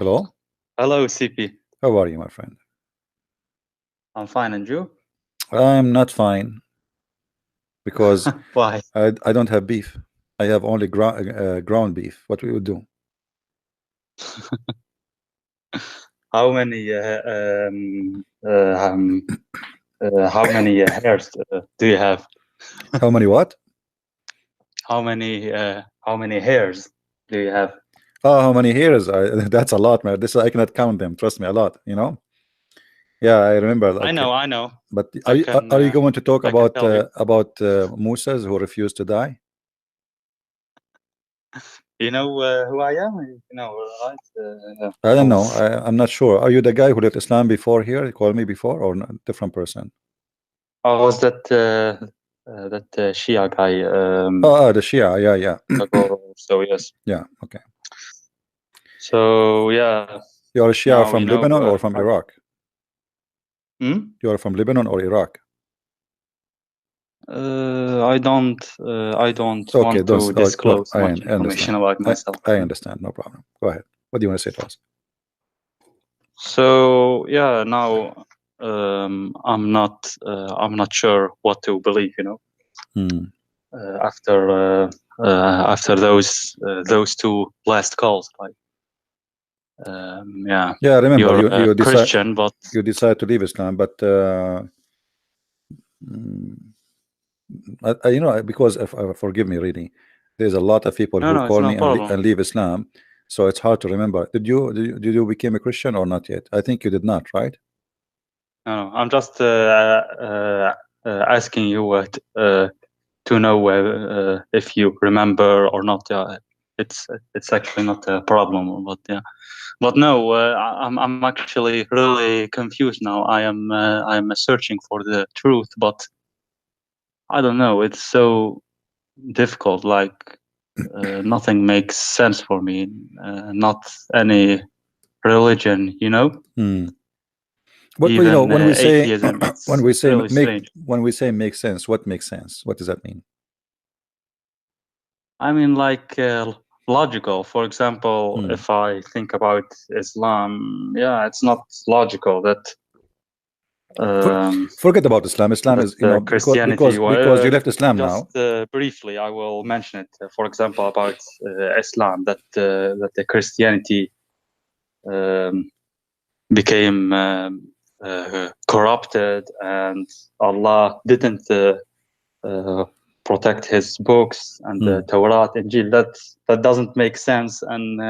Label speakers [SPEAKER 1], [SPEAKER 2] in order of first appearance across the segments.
[SPEAKER 1] Hello.
[SPEAKER 2] Hello, CP.
[SPEAKER 1] How are you, my friend?
[SPEAKER 2] I'm fine, and you?
[SPEAKER 1] I'm not fine because
[SPEAKER 2] Why?
[SPEAKER 1] I don't have beef. I have only ground beef. What we would do?
[SPEAKER 2] How many how many hairs do you have?
[SPEAKER 1] How many what?
[SPEAKER 2] How many hairs do you have?
[SPEAKER 1] Oh, how many hairs? That's a lot, man. This I cannot count them. Trust me, a lot. You know. Yeah, I remember.
[SPEAKER 2] I
[SPEAKER 1] Like,
[SPEAKER 2] know, I know.
[SPEAKER 1] but
[SPEAKER 2] I can
[SPEAKER 1] are you going to talk
[SPEAKER 2] I can tell you.
[SPEAKER 1] about Musas who refused to die?
[SPEAKER 2] You know who I am? You know, right?
[SPEAKER 1] I don't know.
[SPEAKER 2] Oh,
[SPEAKER 1] I'm not sure. Are you the guy who left Islam before here? You called me before, or different person?
[SPEAKER 2] was that Shia guy
[SPEAKER 1] The Shia. Yeah, yeah.
[SPEAKER 2] ago? So yes.
[SPEAKER 1] Yeah. Okay.
[SPEAKER 2] So yeah.
[SPEAKER 1] You're a Shia
[SPEAKER 2] Now
[SPEAKER 1] from
[SPEAKER 2] you know.
[SPEAKER 1] Lebanon or from Iraq?
[SPEAKER 2] Hmm?
[SPEAKER 1] You are from Lebanon or Iraq?
[SPEAKER 2] I don't
[SPEAKER 1] Okay,
[SPEAKER 2] want to disclose
[SPEAKER 1] I
[SPEAKER 2] much information
[SPEAKER 1] understand.
[SPEAKER 2] about myself.
[SPEAKER 1] I understand. No problem. Go ahead. What do you want to say to us?
[SPEAKER 2] So yeah, now I'm not sure what to believe. You know,
[SPEAKER 1] Hmm.
[SPEAKER 2] after those two last calls, like yeah,
[SPEAKER 1] Yeah, I remember
[SPEAKER 2] you're
[SPEAKER 1] you
[SPEAKER 2] a Christian, but
[SPEAKER 1] you decide to leave Islam, but you know, because if forgive me, really, there's a lot of people who
[SPEAKER 2] no, it's
[SPEAKER 1] call
[SPEAKER 2] no
[SPEAKER 1] me
[SPEAKER 2] problem.
[SPEAKER 1] and leave Islam, so it's hard to remember. Did you become a Christian or not yet? I think you did not, right?
[SPEAKER 2] No, I'm just asking you to know if you remember or not. Yeah, it's actually not a problem, but yeah. But no, I'm actually really confused now. I'm searching for the truth, but I don't know. It's so difficult. Like nothing makes sense for me. Not any religion, you know.
[SPEAKER 1] Hmm. But you know,
[SPEAKER 2] Even
[SPEAKER 1] when we say
[SPEAKER 2] atheism. It's really strange.
[SPEAKER 1] when we say make sense, what makes sense? What does that mean?
[SPEAKER 2] I mean, like logical. For example, if I think about Islam, yeah, it's not logical that
[SPEAKER 1] Forget about Islam. Islam is, you know,
[SPEAKER 2] Christianity.
[SPEAKER 1] because you left Islam
[SPEAKER 2] Just
[SPEAKER 1] now.
[SPEAKER 2] briefly, I will mention it. For example, about Islam, that the Christianity became corrupted, and Allah didn't protect His books and the Torah, Injil. That doesn't make sense. And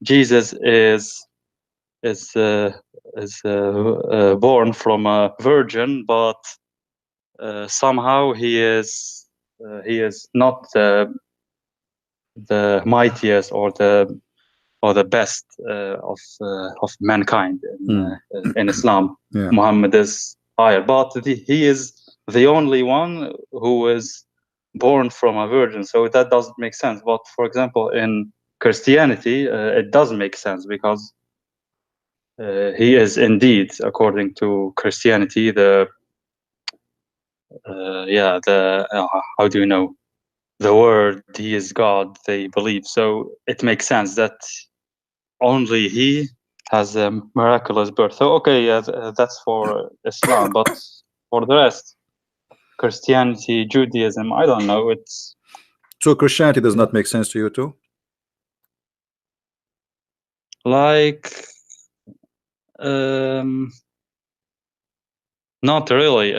[SPEAKER 2] Jesus is born from a virgin, but somehow he is not the mightiest or the best of mankind in Islam.
[SPEAKER 1] Yeah.
[SPEAKER 2] Muhammad is higher, but he is the only one who is born from a virgin, so that doesn't make sense. But for example, in Christianity, it does make sense, because he is indeed, according to Christianity, the how do you know, the word, he is God, they believe. So it makes sense that only he has a miraculous birth. So okay, yeah, that's for Islam, but for the rest, Christianity, Judaism, I don't know. It's
[SPEAKER 1] So Christianity does not make sense to you too?
[SPEAKER 2] like not really.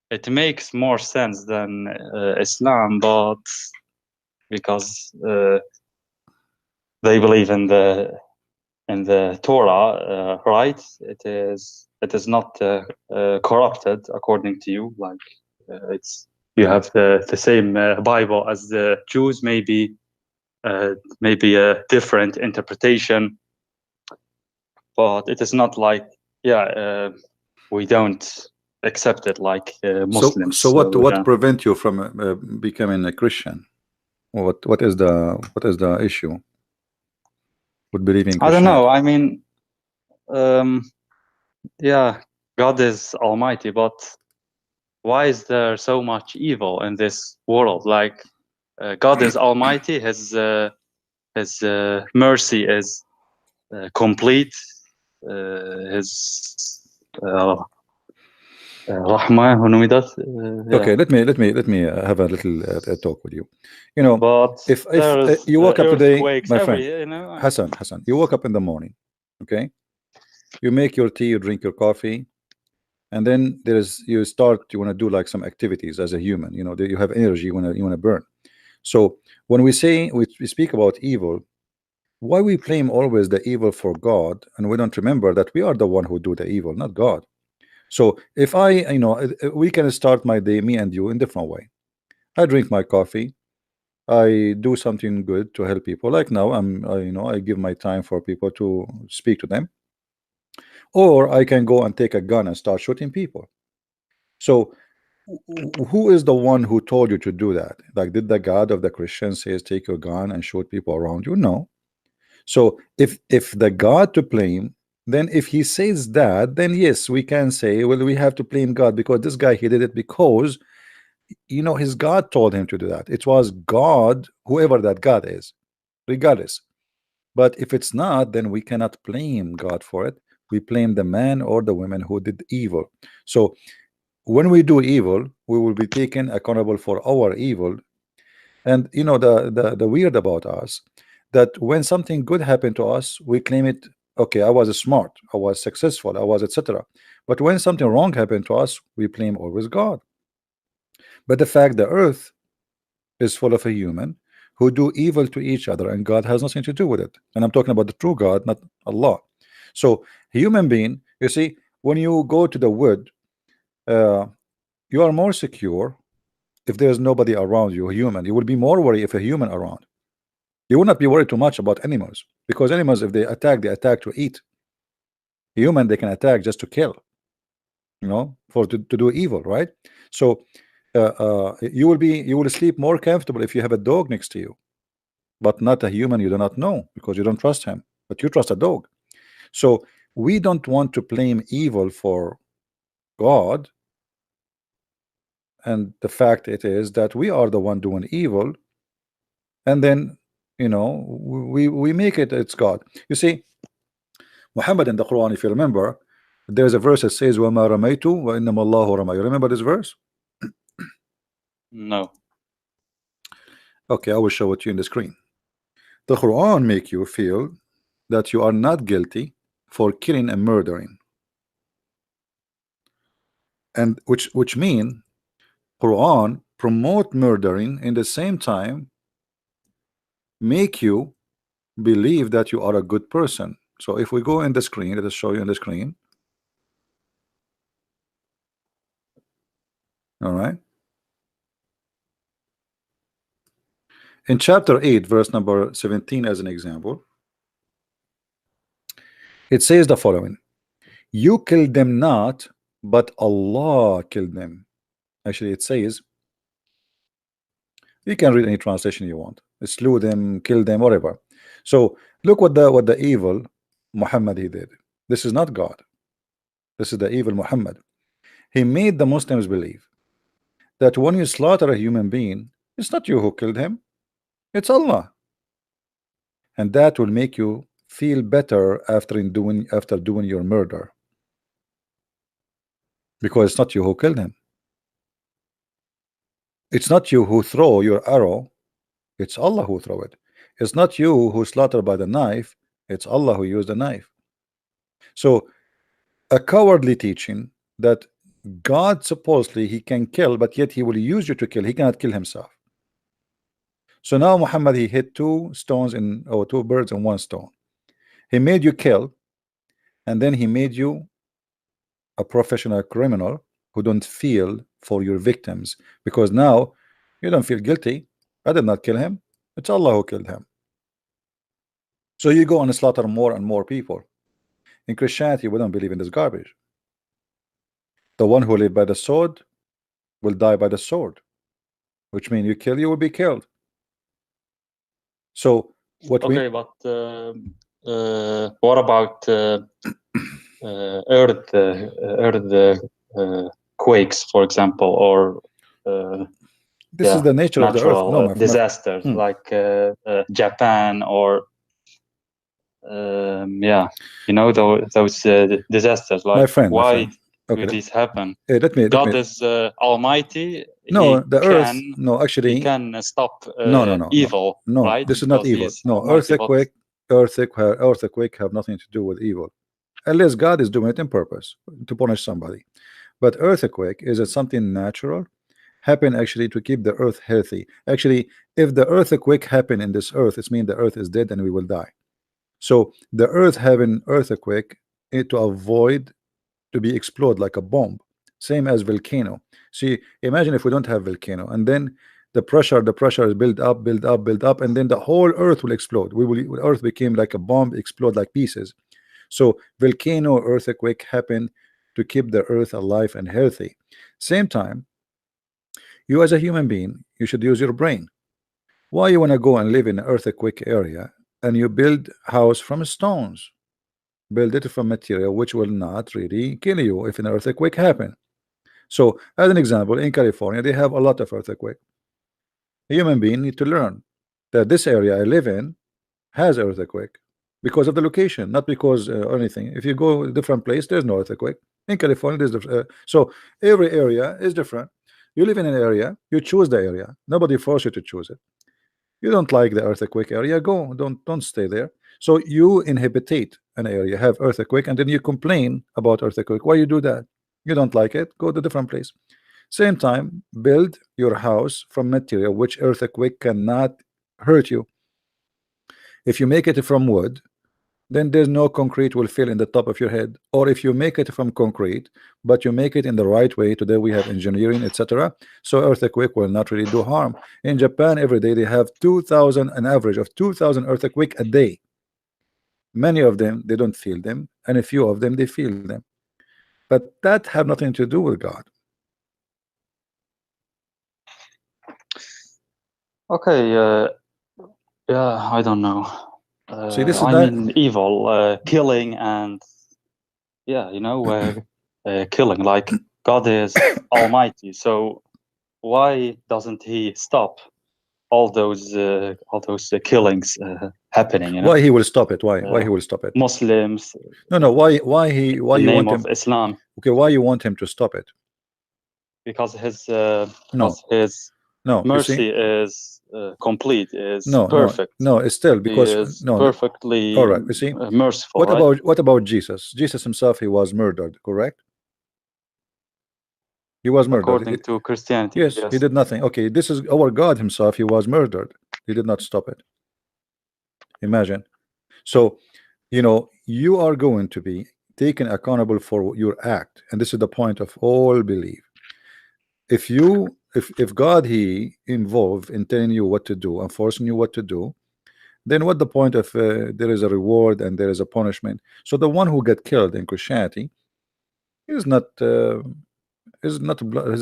[SPEAKER 2] It makes more sense than Islam, but because they believe in the Torah, right? It is not corrupted, according to you. Like it's you have the same Bible as the Jews, maybe a different interpretation, but it is not like we don't accept it like Muslims.
[SPEAKER 1] So what prevent you from becoming a Christian? What is the issue with believing Christianity?
[SPEAKER 2] I don't know. I mean, God is almighty, but why is there so much evil in this world? Like God is almighty, his mercy is complete his rahmah.
[SPEAKER 1] Okay, let me have a little talk with you. You know,
[SPEAKER 2] But
[SPEAKER 1] if
[SPEAKER 2] there's
[SPEAKER 1] you woke up today,
[SPEAKER 2] earthquakes
[SPEAKER 1] my friend,
[SPEAKER 2] every, you know.
[SPEAKER 1] Hassan, you woke up in the morning, okay? You make your tea, you drink your coffee, and then you want to do like some activities as a human. You know, you have energy, you want to burn. So when we speak about evil, why we blame always the evil for God, and we don't remember that we are the one who do the evil, not God. So if we can start my day, me and you, in different way. I drink my coffee, I do something good to help people. Like now, I give my time for people to speak to them, or I can go and take a gun and start shooting people. So who is the one who told you to do that? Like, did the God of the Christians says take your gun and shoot people around you? No. So if the God to blame, then if he says that, then yes, we can say, well, we have to blame God because this guy, he did it because his God told him to do that. It was God, whoever that God is, regardless. But if it's not, then we cannot blame God for it. We blame the man or the woman who did evil. So when we do evil, we will be taken accountable for our evil. And the weird about us, that when something good happened to us, we claim it. Okay, I was smart, I was successful, I was etc. But when something wrong happened to us, we blame always God. But the fact the earth is full of a human who do evil to each other, and God has nothing to do with it. And I'm talking about the true God, not Allah. So human being, you see, when you go to the wood, you are more secure if there's nobody around you, a human. You will be more worried if a human around. You will not be worried too much about animals, because animals, if they attack to eat. Human, they can attack just to kill, to do evil, right? So you will sleep more comfortable if you have a dog next to you, but not a human you do not know, because you don't trust him, but you trust a dog. So we don't want to blame evil for God, and the fact it is that we are the one doing evil, and then we make it's God. You see, Muhammad in the Quran, if you remember, there's a verse that says وَمَا رَمَيْتُ وَإِنَّمَا اللَّهُ رَمَى. You remember this verse?
[SPEAKER 2] No.
[SPEAKER 1] Okay, I will show it to you in the screen. The Quran make you feel that you are not guilty for killing and murdering, and which mean Quran promote murdering, in the same time make you believe that you are a good person. So if we go in the screen, let us show you in the screen. All right, in chapter 8 verse number 17, as an example, it says the following: you killed them not, but Allah killed them. Actually, it says, you can read any translation you want, slew them, kill them, whatever. So look what the evil Muhammad he did. This is not God. This is the evil Muhammad. He made the Muslims believe that when you slaughter a human being, it's not you who killed him, it's Allah. And that will make you feel better after doing your murder, because it's not you who killed him. It's not you who throw your arrow, it's Allah who throw it. It's not you who slaughter by the knife, it's Allah who used the knife. So a cowardly teaching that God supposedly he can kill, but yet he will use you to kill. He cannot kill himself. So now Muhammad, he hit two birds in one stone. He made you kill, and then he made you a professional criminal who don't feel for your victims, because now you don't feel guilty. I did not kill him, it's Allah who killed him. So you go and slaughter more and more people. In Christianity, we don't believe in this garbage. The one who live by the sword will die by the sword, which means you will be killed. So what
[SPEAKER 2] but what about quakes, for example, or
[SPEAKER 1] this is the nature of the earth.
[SPEAKER 2] natural disasters like Japan or yeah, you know, those disasters.
[SPEAKER 1] My
[SPEAKER 2] Like,
[SPEAKER 1] friend,
[SPEAKER 2] why do
[SPEAKER 1] okay,
[SPEAKER 2] these happen?
[SPEAKER 1] let me
[SPEAKER 2] God is Almighty.
[SPEAKER 1] no, the earth,
[SPEAKER 2] He
[SPEAKER 1] no, actually,
[SPEAKER 2] can stop
[SPEAKER 1] no,
[SPEAKER 2] evil, right?
[SPEAKER 1] this is not
[SPEAKER 2] Because
[SPEAKER 1] evil.
[SPEAKER 2] he's
[SPEAKER 1] No,
[SPEAKER 2] Almighty, but
[SPEAKER 1] earthquake have nothing to do with evil, unless God is doing it on purpose to punish somebody. But earthquake is something natural, happen actually to keep the earth healthy. Actually, if the earthquake happen in this earth, it means the earth is dead and we will die. So the earth having earthquake to avoid to be explode like a bomb, same as volcano. See, imagine if we don't have volcano, and then the pressure is built up, and then the whole earth will explode. Earth became like a bomb, explode like pieces. So volcano, earthquake happen to keep the earth alive and healthy. Same time, you as a human being, you should use your brain. Why you want to go and live in an earthquake area and you build house from stones? Build it from material which will not really kill you if an earthquake happen. So as an example, in California they have a lot of earthquake. A human being need to learn that this area I live in has earthquake because of the location, not because anything. If you go a different place, there's no earthquake. In California there's so every area is different. You live in an area, you choose the area, nobody force you to choose it. You don't like the earthquake area, go, don't stay there. So you inhabitate an area, have earthquake, and then you complain about earthquake. Why you do that? You don't like it, go to different place. Same time, build your house from material which earthquake cannot hurt you. If you make it from wood, then there's no concrete will fill in the top of your head. Or if you make it from concrete, but you make it in the right way, today we have engineering, etc. So earthquake will not really do harm. In Japan, every day they have 2,000, an average of 2,000 earthquake a day. Many of them they don't feel them, and a few of them they feel them. But that have nothing to do with God.
[SPEAKER 2] okay. Yeah, I don't know.
[SPEAKER 1] See, this is
[SPEAKER 2] I
[SPEAKER 1] not.
[SPEAKER 2] mean, evil, killing, and yeah, you know, killing. Like, God is Almighty, so why doesn't He stop all those killings happening? You know,
[SPEAKER 1] Why he will stop it? Why he will stop it?
[SPEAKER 2] Muslims,
[SPEAKER 1] No. Why you
[SPEAKER 2] in name
[SPEAKER 1] want
[SPEAKER 2] of
[SPEAKER 1] him?
[SPEAKER 2] Islam,
[SPEAKER 1] Okay, why you want him to stop it?
[SPEAKER 2] because his
[SPEAKER 1] No. No, you see,
[SPEAKER 2] mercy is complete, is
[SPEAKER 1] no,
[SPEAKER 2] perfect.
[SPEAKER 1] no. It's still
[SPEAKER 2] He
[SPEAKER 1] because
[SPEAKER 2] is
[SPEAKER 1] no.
[SPEAKER 2] perfectly
[SPEAKER 1] All right, you see,
[SPEAKER 2] merciful.
[SPEAKER 1] what about Jesus? Jesus himself, he was murdered, correct? He was murdered.
[SPEAKER 2] According to Christianity,
[SPEAKER 1] Yes, he did nothing. Okay, this is our God himself. He was murdered. He did not stop it. Imagine. So, you know, you are going to be taken accountable for your act, and this is the point of all belief. If God he involved in telling you what to do and forcing you what to do, then what the point of there is a reward and there is a punishment? So the one who get killed in Christianity is not his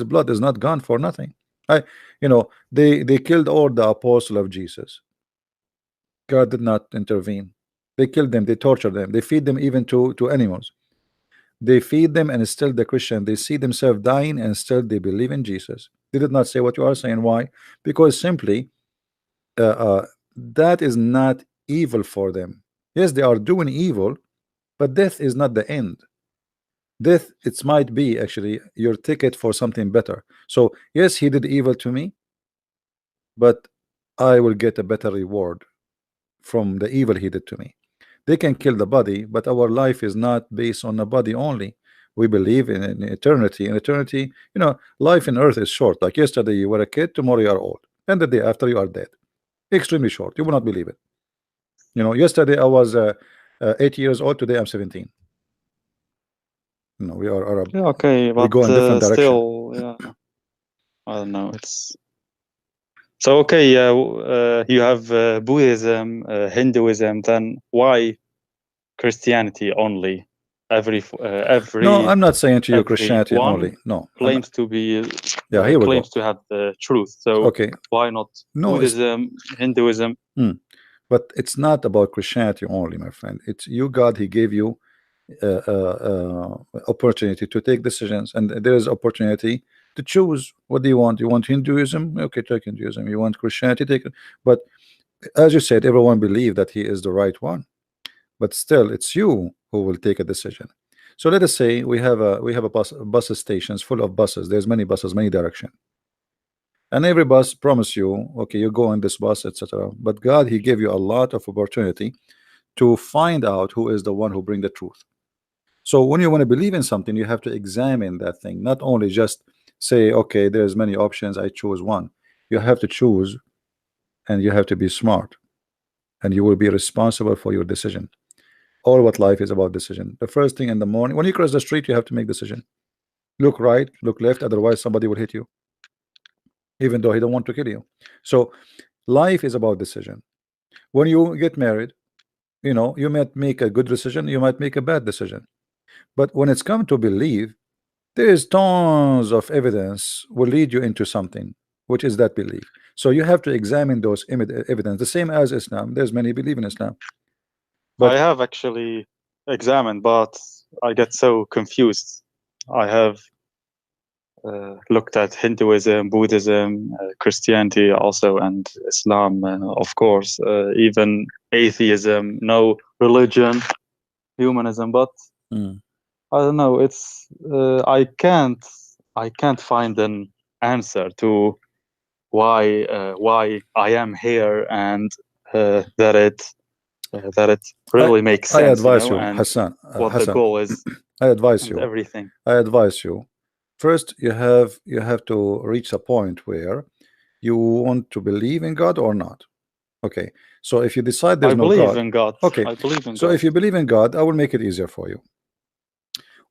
[SPEAKER 1] blood is not gone for nothing. They killed all the apostle of Jesus. God did not intervene. They killed them, they torture them, they feed them even to animals. They feed them, and still the Christian, they see themselves dying and still they believe in Jesus. They did not say what you are saying. Why? Because simply that is not evil for them. Yes, they are doing evil, but death is not the end. Death, it might be actually your ticket for something better. So yes, he did evil to me, but I will get a better reward from the evil he did to me. They can kill the body, but our life is not based on the body only. We believe in eternity. In eternity, life in earth is short. Like yesterday you were a kid, tomorrow you are old, and the day after you are dead. Extremely short. You will not believe it. Yesterday I was 8 years old, today I'm 17. We are Arab.
[SPEAKER 2] Yeah, okay, but
[SPEAKER 1] we go in different direction.
[SPEAKER 2] still, yeah, I don't know. It's so okay. You have Buddhism, Hinduism. Then why Christianity only? Every
[SPEAKER 1] No, I'm not saying to you Christianity
[SPEAKER 2] one
[SPEAKER 1] only. No,
[SPEAKER 2] claims to be
[SPEAKER 1] yeah, here we
[SPEAKER 2] claims
[SPEAKER 1] go.
[SPEAKER 2] to have the truth. So
[SPEAKER 1] Okay,
[SPEAKER 2] why not
[SPEAKER 1] no,
[SPEAKER 2] Buddhism, Hinduism?
[SPEAKER 1] But it's not about Christianity only, my friend. It's you, God. He gave you opportunity to take decisions, and there is opportunity to choose. What do you want? You want Hinduism? Okay, take Hinduism. You want Christianity? Take it. But as you said, everyone believe that he is the right one. but still it's you who will take a decision. So let us say we have a bus stations full of buses. There's many buses, many direction, and every bus promise you, okay, you go on this bus, etc. But God, He gave you a lot of opportunity to find out who is the one who bring the truth. So when you want to believe in something, you have to examine that thing, not only just say, okay, there's many options, I choose one. You have to choose, and you have to be smart, and you will be responsible for your decision. All what life is about decision. The first thing in the morning, when you cross the street, you have to make decision. Look right, look left, otherwise somebody will hit you, even though he don't want to kill you. So life is about decision. When you get married, you know, you might make a good decision, you might make a bad decision. But when it's come to believe, there is tons of evidence will lead you into something, which is that belief. So you have to examine those evidence. The same as Islam. There's many believe in Islam. But
[SPEAKER 2] I have actually examined, but I get so confused. I have looked at Hinduism, Buddhism, Christianity also, and Islam, of course, even atheism, no religion, humanism. But I don't know. It's I can't find an answer to why I am here, and that it really makes sense.
[SPEAKER 1] I advise you,
[SPEAKER 2] and
[SPEAKER 1] Hassan.
[SPEAKER 2] what
[SPEAKER 1] Hassan,
[SPEAKER 2] the goal is.
[SPEAKER 1] I advise
[SPEAKER 2] and
[SPEAKER 1] you.
[SPEAKER 2] everything.
[SPEAKER 1] I advise you. First, you have to reach a point where you want to believe in God or not. Okay. So if you decide there's no God,
[SPEAKER 2] I believe in God.
[SPEAKER 1] okay.
[SPEAKER 2] I believe in
[SPEAKER 1] So
[SPEAKER 2] God.
[SPEAKER 1] if you believe in God, I will make it easier for you.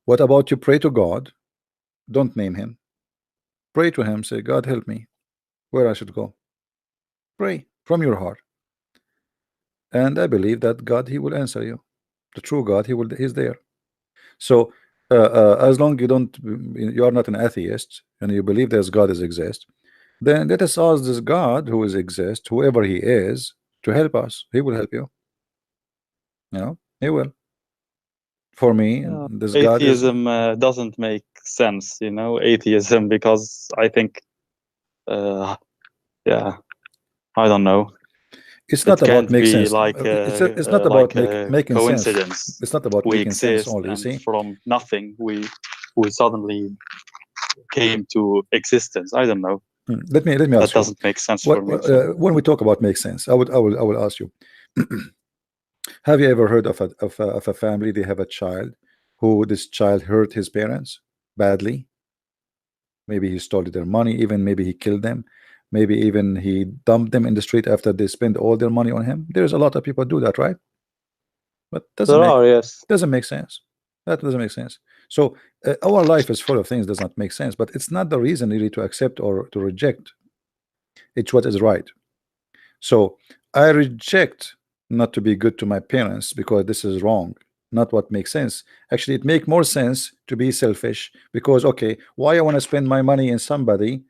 [SPEAKER 1] What about you pray to God? Don't name Him. Pray to Him. Say, God, help me. Where I should go. Pray from your heart. And I believe that God, He will answer you. The true God, He's there. So as long you are not an atheist and you believe there's God exists, then let us ask this God who exists, whoever He is, to help us. He will help you. You know, He will. For me, this God is.
[SPEAKER 2] Atheism doesn't make sense, atheism, because I think, yeah, I don't know.
[SPEAKER 1] It's not about making sense.
[SPEAKER 2] Like
[SPEAKER 1] it's not about making
[SPEAKER 2] coincidence.
[SPEAKER 1] sense. It's not about
[SPEAKER 2] we
[SPEAKER 1] making
[SPEAKER 2] exist,
[SPEAKER 1] sense only. You
[SPEAKER 2] and
[SPEAKER 1] see,
[SPEAKER 2] from nothing we suddenly came to existence. I don't know.
[SPEAKER 1] Let me ask you.
[SPEAKER 2] That doesn't make sense for me.
[SPEAKER 1] When we talk about make sense, I will ask you. Have you ever heard of a family? They have a child who this child hurt his parents badly. Maybe he stole their money, even maybe he killed them, maybe even he dumped them in the street after they spent all their money on him. There's a lot of people do that, right? But doesn't make sense. That doesn't make sense. So our life is full of things does not make sense, but it's not the reason really to accept or to reject. It's what is right. So I reject not to be good to my parents because this is wrong, not what makes sense. Actually, it makes more sense to be selfish because, okay, why I want to spend my money in somebody?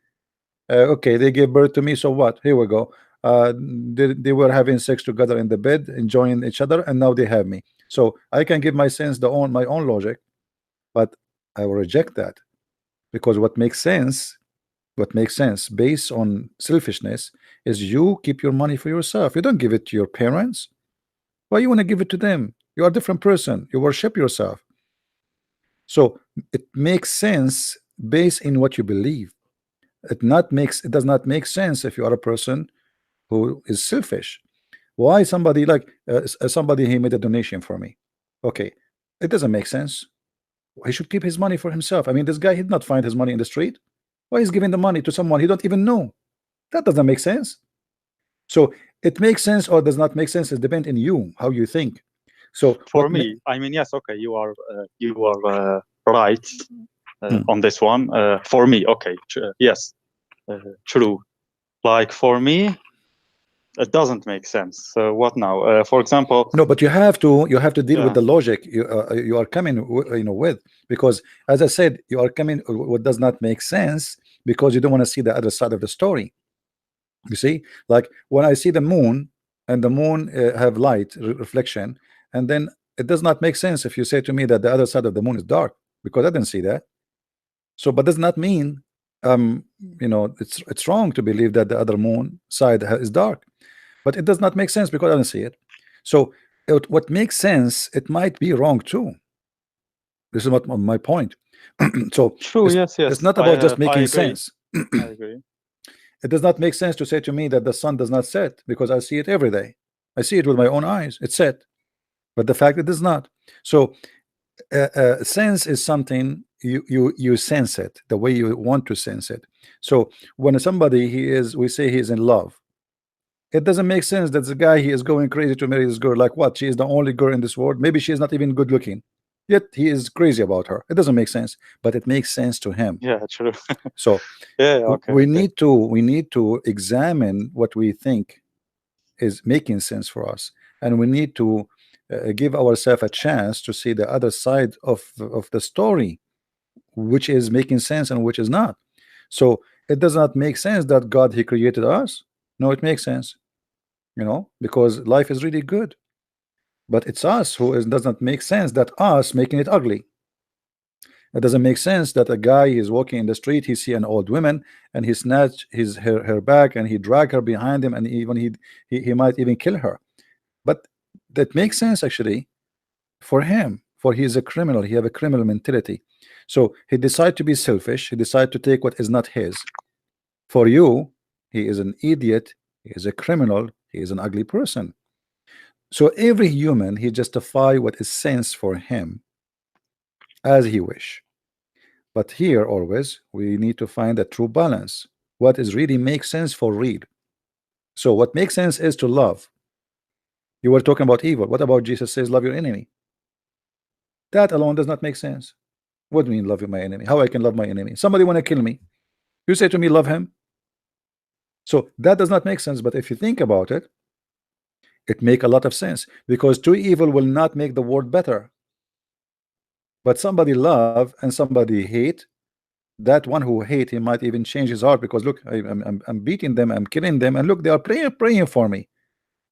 [SPEAKER 1] Okay, they gave birth to me, so what? Here we go. They were having sex together in the bed, enjoying each other, and now they have me. So I can give my sense my own logic, but I will reject that because what makes sense based on selfishness is you keep your money for yourself. You don't give it to your parents. Why you want to give it to them? You are a different person. You worship yourself. So it makes sense based in what you believe. It does not make sense if you are a person who is selfish. Why somebody like somebody he made a donation for me? Okay, it doesn't make sense. He should keep his money for himself. I mean, this guy he did not find his money in the street. Why is giving the money to someone he don't even know? That doesn't make sense. So it makes sense or does not make sense. It depends on you how you think. So
[SPEAKER 2] for me, I mean, yes, okay, you are right on this one. For me, okay, yes, true. Like for me, it doesn't make sense. So what now? For example,
[SPEAKER 1] no, but you have to deal with the logic you are coming with, because as I said, you are coming what does not make sense because you don't want to see the other side of the story. You see, like when I see the moon and the moon have light reflection, and then it does not make sense if you say to me that the other side of the moon is dark because I didn't see that. So, but does not mean it's wrong to believe that the other moon side is dark, but it does not make sense because I don't see it. So what makes sense, it might be wrong too. This is what my point. So
[SPEAKER 2] True. Yes.
[SPEAKER 1] it's
[SPEAKER 2] Yes.
[SPEAKER 1] not about just
[SPEAKER 2] I
[SPEAKER 1] making
[SPEAKER 2] agree.
[SPEAKER 1] sense.
[SPEAKER 2] I agree.
[SPEAKER 1] It does not make sense to say to me that the sun does not set, because I see it every day. I see it with my own eyes. It's set, but the fact it does not. So sense is something you sense it the way you want to sense it. So when somebody we say he is in love, it doesn't make sense that the guy he is going crazy to marry this girl. Like what? She is the only girl in this world. Maybe she is not even good looking, yet he is crazy about her. It doesn't make sense, but it makes sense to him.
[SPEAKER 2] Yeah. True.
[SPEAKER 1] So
[SPEAKER 2] Yeah. Okay.
[SPEAKER 1] we need to examine what we think is making sense for us, and we need to give ourselves a chance to see the other side of the story, which is making sense and which is not. So it does not make sense that God he created us. No, it makes sense, because life is really good, but it's us who does not make sense, that us making it ugly. It doesn't make sense that a guy is walking in the street, he see an old woman and he snatch her back and he drag her behind him, and even he might even kill her. But that makes sense actually for him, for he is a criminal, he have a criminal mentality. So he decide to be selfish, he decide to take what is not his. For you, he is an idiot, he is a criminal, he is an ugly person. So every human, he justify what is sense for him as he wish. But here always we need to find a true balance. What is really makes sense for real. So what makes sense is to love. You were talking about evil. What about Jesus says love your enemy? That alone does not make sense. What do you mean love my enemy? How I can love my enemy? Somebody want to kill me, you say to me love him? So that does not make sense. But if you think about it, it make a lot of sense, because two evil will not make the world better. But somebody love and somebody hate, that one who hate, he might even change his heart, because look, I'm beating them, I'm killing them, and look, they are praying for me.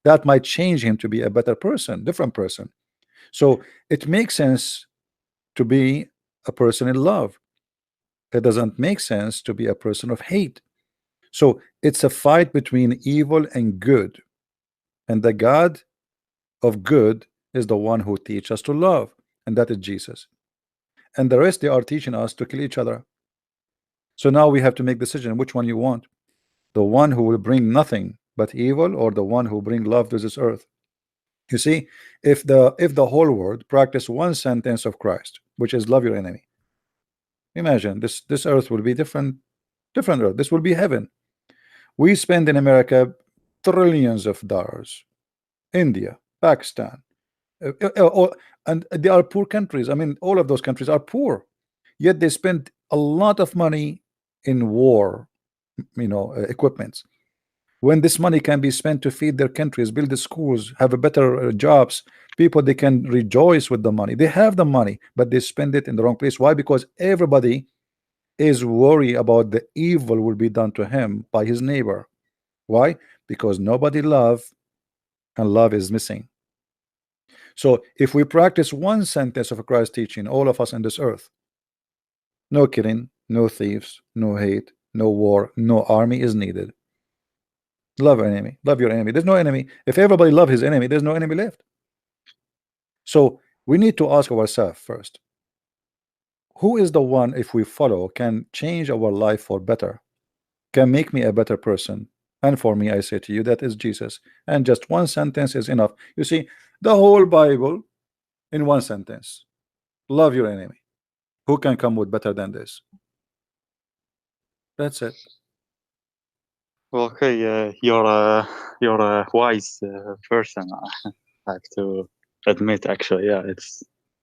[SPEAKER 1] That might change him to be a better person, different person. So it makes sense to be a person in love. It doesn't make sense to be a person of hate. So it's a fight between evil and good, and the God of good is the one who teaches us to love, and that is Jesus. And the rest, they are teaching us to kill each other. So now we have to make decision which one you want, the one who will bring nothing but evil, or the one who bring love to this earth. You see, if the whole world practice one sentence of Christ, which is love your enemy, imagine this earth will be different earth. This will be heaven. We spend in America trillions of dollars, India, Pakistan, and they are poor countries. I mean, all of those countries are poor, yet they spend a lot of money in war, equipments, when this money can be spent to feed their countries, build the schools, have a better jobs. People, they can rejoice with the money. They have the money, but they spend it in the wrong place. Why? Because everybody is worried about the evil will be done to him by his neighbor. Why? Because nobody love, and love is missing. So if we practice one sentence of Christ teaching, all of us on this earth, no killing, no thieves, no hate, no war, no army is needed. Love your enemy, love your enemy. There's no enemy. If everybody love his enemy, there's no enemy left. So we need to ask ourselves first, who is the one, if we follow, can change our life for better, can make me a better person? And for me, I say to you, that is Jesus. And just one sentence is enough. You see, the whole Bible in one sentence: love your enemy. Who can come with better than this? That's it.
[SPEAKER 2] Okay, you're a wise person. I have to admit, actually, yeah,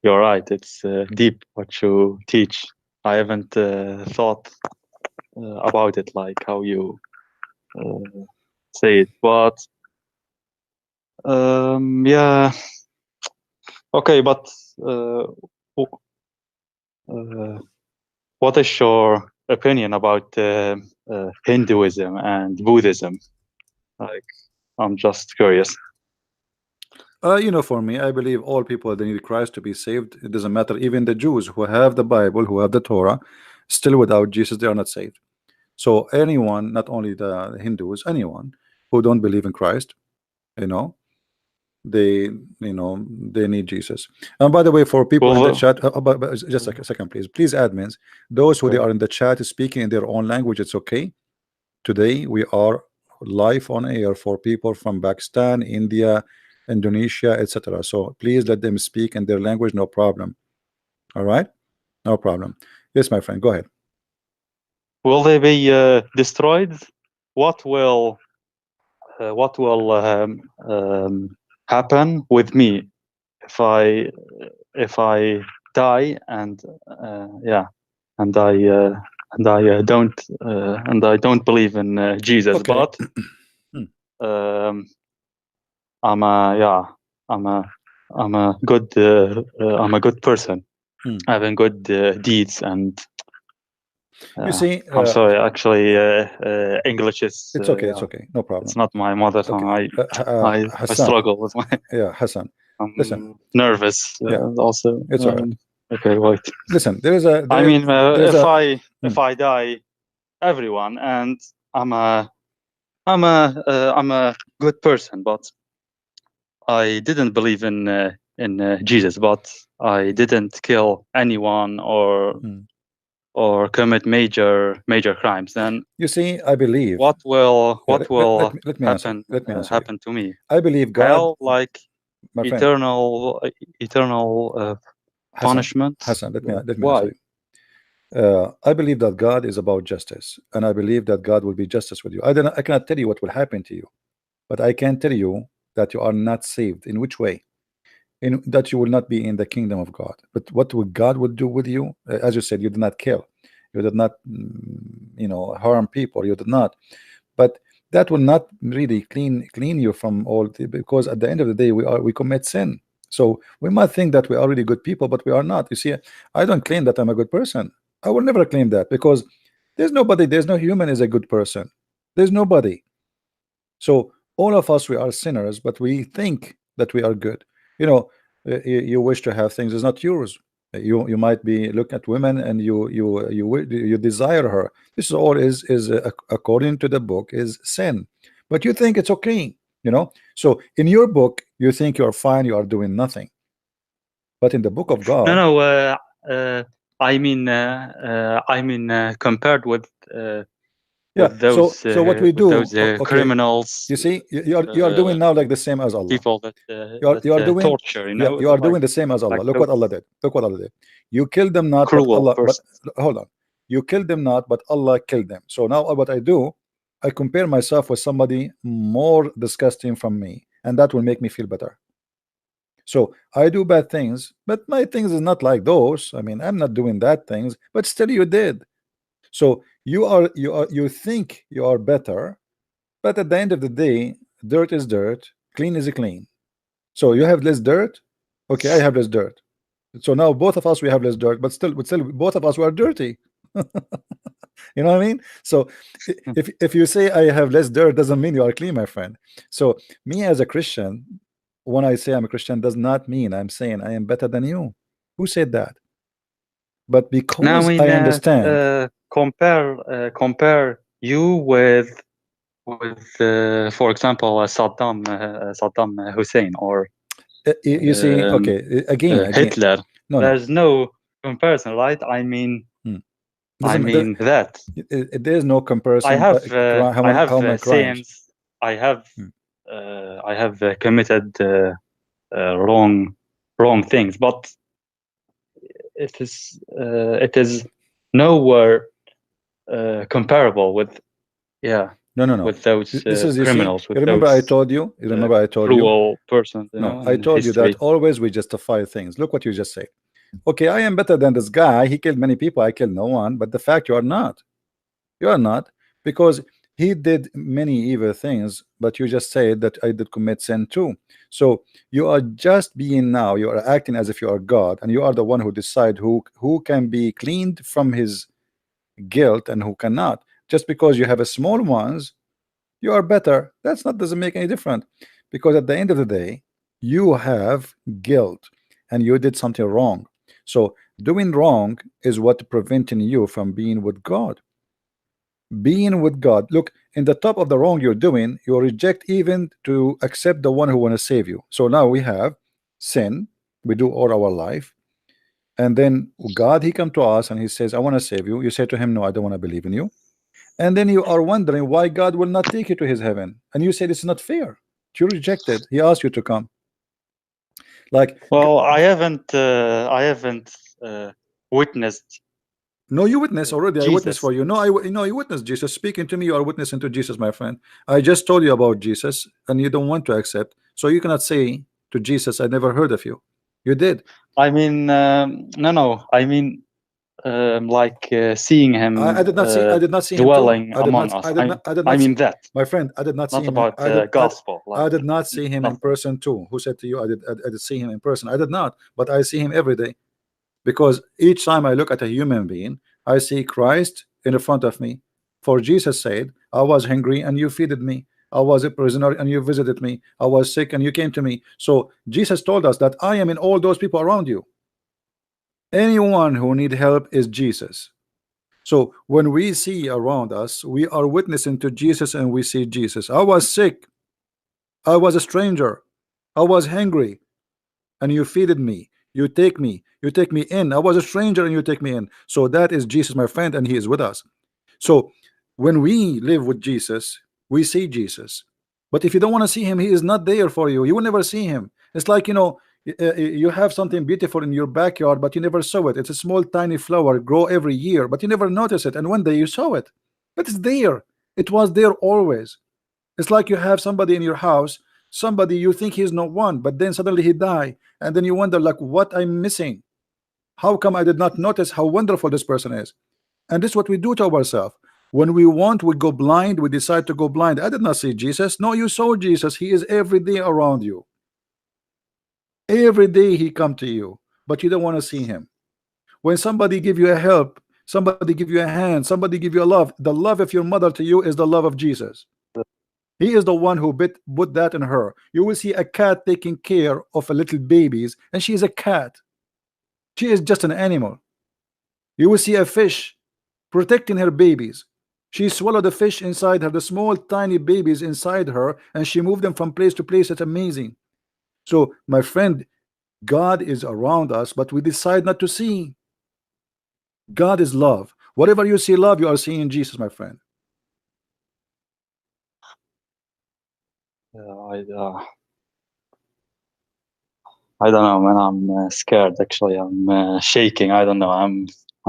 [SPEAKER 2] you're right. It's deep what you teach. I haven't thought about it like how you say it, but yeah. Okay, but what is your opinion about Hinduism and Buddhism? Like, I'm just curious.
[SPEAKER 1] For me, I believe all people, they need Christ to be saved. It doesn't matter. Even the Jews who have the Bible, who have the Torah, still without Jesus, they are not saved. So anyone, not only the Hindus, anyone who don't believe in Christ, they, you know, they need Jesus. And by the way, for people in the
[SPEAKER 2] Well,
[SPEAKER 1] chat, but just a second, please admins, those who they
[SPEAKER 2] okay.
[SPEAKER 1] are in the chat speaking in their own language, it's okay. Today we are live on air for people from Pakistan, India, Indonesia, etc. So please let them speak in their language, no problem. All right, no problem. Yes, my friend, go ahead.
[SPEAKER 2] Will they be destroyed? What will happen with me if I die and yeah, and I don't believe in Jesus,
[SPEAKER 1] Okay.
[SPEAKER 2] but I'm a good person, having good deeds, and
[SPEAKER 1] You see,
[SPEAKER 2] I'm sorry, actually, English is
[SPEAKER 1] it's okay. It's okay. No problem.
[SPEAKER 2] it's not my mother tongue.
[SPEAKER 1] Okay.
[SPEAKER 2] I
[SPEAKER 1] Hassan.
[SPEAKER 2] struggle with my.
[SPEAKER 1] Yeah, Hassan. Listen.
[SPEAKER 2] Nervous.
[SPEAKER 1] Yeah.
[SPEAKER 2] Also.
[SPEAKER 1] It's all right.
[SPEAKER 2] Okay, wait.
[SPEAKER 1] Listen, there is a.
[SPEAKER 2] I mean,
[SPEAKER 1] there's
[SPEAKER 2] if I die, everyone, and I'm a good person, but I didn't believe in Jesus, but I didn't kill anyone or commit major crimes. Then
[SPEAKER 1] you see, I believe
[SPEAKER 2] what will
[SPEAKER 1] let me
[SPEAKER 2] happen
[SPEAKER 1] answer
[SPEAKER 2] happen to me?
[SPEAKER 1] I believe God,
[SPEAKER 2] Hell, like
[SPEAKER 1] my friend,
[SPEAKER 2] eternal
[SPEAKER 1] Hassan,
[SPEAKER 2] punishment.
[SPEAKER 1] Hassan, let me
[SPEAKER 2] Why?
[SPEAKER 1] answer you. I believe that God is about justice, and I believe that God will be justice with you. I cannot tell you what will happen to you, but I can tell you that you are not saved. In which way? In that you will not be in the kingdom of God. But what would God would do with you? As you said, you did not kill, you did not, you know, harm people, you did not. But that will not really clean you from all because at the end of the day we commit sin. So we might think that we are really good people, but we are not. You see, I don't claim that I'm a good person. I will never claim that, because there's no human is a good person. There's nobody. So all of us, we are sinners, but we think that we are good. You know, you wish to have things is not yours. You might be looking at women and you desire her. This is all is according to the book is sin, but you think it's okay. You know, so in your book you think you are fine, you are doing nothing, but in the book of God.
[SPEAKER 2] No. I mean, compared with
[SPEAKER 1] Yeah.
[SPEAKER 2] those
[SPEAKER 1] So what we do? Okay.
[SPEAKER 2] criminals.
[SPEAKER 1] You see, you are doing now like the same as Allah.
[SPEAKER 2] People that
[SPEAKER 1] You are doing
[SPEAKER 2] torture. You
[SPEAKER 1] yeah,
[SPEAKER 2] know,
[SPEAKER 1] you are
[SPEAKER 2] like,
[SPEAKER 1] doing the same as Allah.
[SPEAKER 2] like
[SPEAKER 1] Look what Allah did. Look what Allah did. You killed them not, but
[SPEAKER 2] cruel
[SPEAKER 1] Allah. But
[SPEAKER 2] persons.
[SPEAKER 1] hold on. You killed them not, but Allah killed them. So now what I do, I compare myself with somebody more disgusting from me, and that will make me feel better. So I do bad things, but my things is not like those. I mean, I'm not doing that things, but still you did. So you think you are better, but at the end of the day, dirt is dirt, clean is clean. So you have less dirt. Okay, I have less dirt. So now both of us we have less dirt, but still both of us were dirty. You know what I mean? So if you say I have less dirt, doesn't mean you are clean, my friend. So me as a Christian, when I say I'm a Christian, does not mean I'm saying I am better than you. Who said that? But because
[SPEAKER 2] Now,
[SPEAKER 1] I understand.
[SPEAKER 2] Compare you with for example, Saddam Hussein, or
[SPEAKER 1] You see, okay, again,
[SPEAKER 2] Hitler.
[SPEAKER 1] no.
[SPEAKER 2] There's no comparison, right? I mean, that
[SPEAKER 1] there's no comparison.
[SPEAKER 2] I have
[SPEAKER 1] crimes.
[SPEAKER 2] sins. I have committed wrong things, but it is nowhere comparable with
[SPEAKER 1] No.
[SPEAKER 2] with those
[SPEAKER 1] This is,
[SPEAKER 2] criminals.
[SPEAKER 1] You remember I told you. You remember I told you.
[SPEAKER 2] Cruel persons.
[SPEAKER 1] No, I told you that always we justify things. Look what you just said. Okay, I am better than this guy. He killed many people. I killed no one. But the fact you are not. You are not, because he did many evil things. But you just said that I did commit sin too. So you are just being now. You are acting as if you are God, and you are the one who decide who can be cleaned from his guilt and who cannot. Just because you have a small ones, you are better. That's not doesn't make any difference, because at the end of the day, you have guilt and you did something wrong. So doing wrong is what preventing you from being with God. being with God. Look, in the top of the wrong you're doing, you reject even to accept the one who want to save you. So now we have sin, we do all our life, and then God, he come to us and he says, I want to save you. You say to him, no, I don't want to believe in you. And then you are wondering why God will not take you to his heaven, and you said it's not fair. You rejected. He asked you to come. Like,
[SPEAKER 2] well, I haven't witnessed.
[SPEAKER 1] no, you witness already. I witness
[SPEAKER 2] Jesus.
[SPEAKER 1] for you. No, you witness Jesus speaking to me. You are witnessing to Jesus, my friend. I just told you about Jesus, and you don't want to accept. So you cannot say to Jesus, I never heard of you. You did.
[SPEAKER 2] I mean, no. I mean, like seeing him.
[SPEAKER 1] I did not see. I did not see
[SPEAKER 2] dwelling
[SPEAKER 1] him too.
[SPEAKER 2] among us.
[SPEAKER 1] I
[SPEAKER 2] mean that,
[SPEAKER 1] my friend. I did not see
[SPEAKER 2] not
[SPEAKER 1] him.
[SPEAKER 2] about the gospel.
[SPEAKER 1] I did not see him in person too. Who said to you? I did see him in person. I did not, but I see him every day, because each time I look at a human being, I see Christ in front of me. For Jesus said, I was hungry and you feeded me. I was a prisoner and you visited me. I was sick and you came to me. So Jesus told us that I am in all those people around you. Anyone who need help is Jesus. So when we see around us, we are witnessing to Jesus, and we see Jesus. I was sick. I was a stranger. I was hungry, and you feeded me. You take me in. I was a stranger and you take me in. So that is Jesus, my friend, and he is with us. So when we live with Jesus, we see Jesus. But if you don't want to see him, he is not there for you. You will never see him. It's like, you know, you have something beautiful in your backyard, but you never saw it. It's a small tiny flower, grow every year, but you never notice it, and one day you saw it. But it's there. It was there always. It's like you have somebody in your house, somebody you think he's not one, but then suddenly he die, and then you wonder, like, what I'm missing? How come I did not notice how wonderful this person is? And this is what we do to ourselves. When we want, we go blind. We decide to go blind. I did not see Jesus. No, you saw Jesus. He is every day around you. Every day he come to you, but you don't want to see him. When somebody give you a help, somebody give you a hand, somebody give you a love, the love of your mother to you is the love of Jesus. He is the one who put that in her. You will see a cat taking care of a little babies, and she is a cat. She is just an animal. You will see a fish protecting her babies. She swallowed the fish inside her, the small tiny babies inside her, and she moved them from place to place. It's amazing. So my friend, God is around us, but we decide not to see. God is love. Whatever you see love, you are seeing Jesus, my friend.
[SPEAKER 2] I don't know, man. I'm scared. Actually, I'm shaking. I don't know. I'm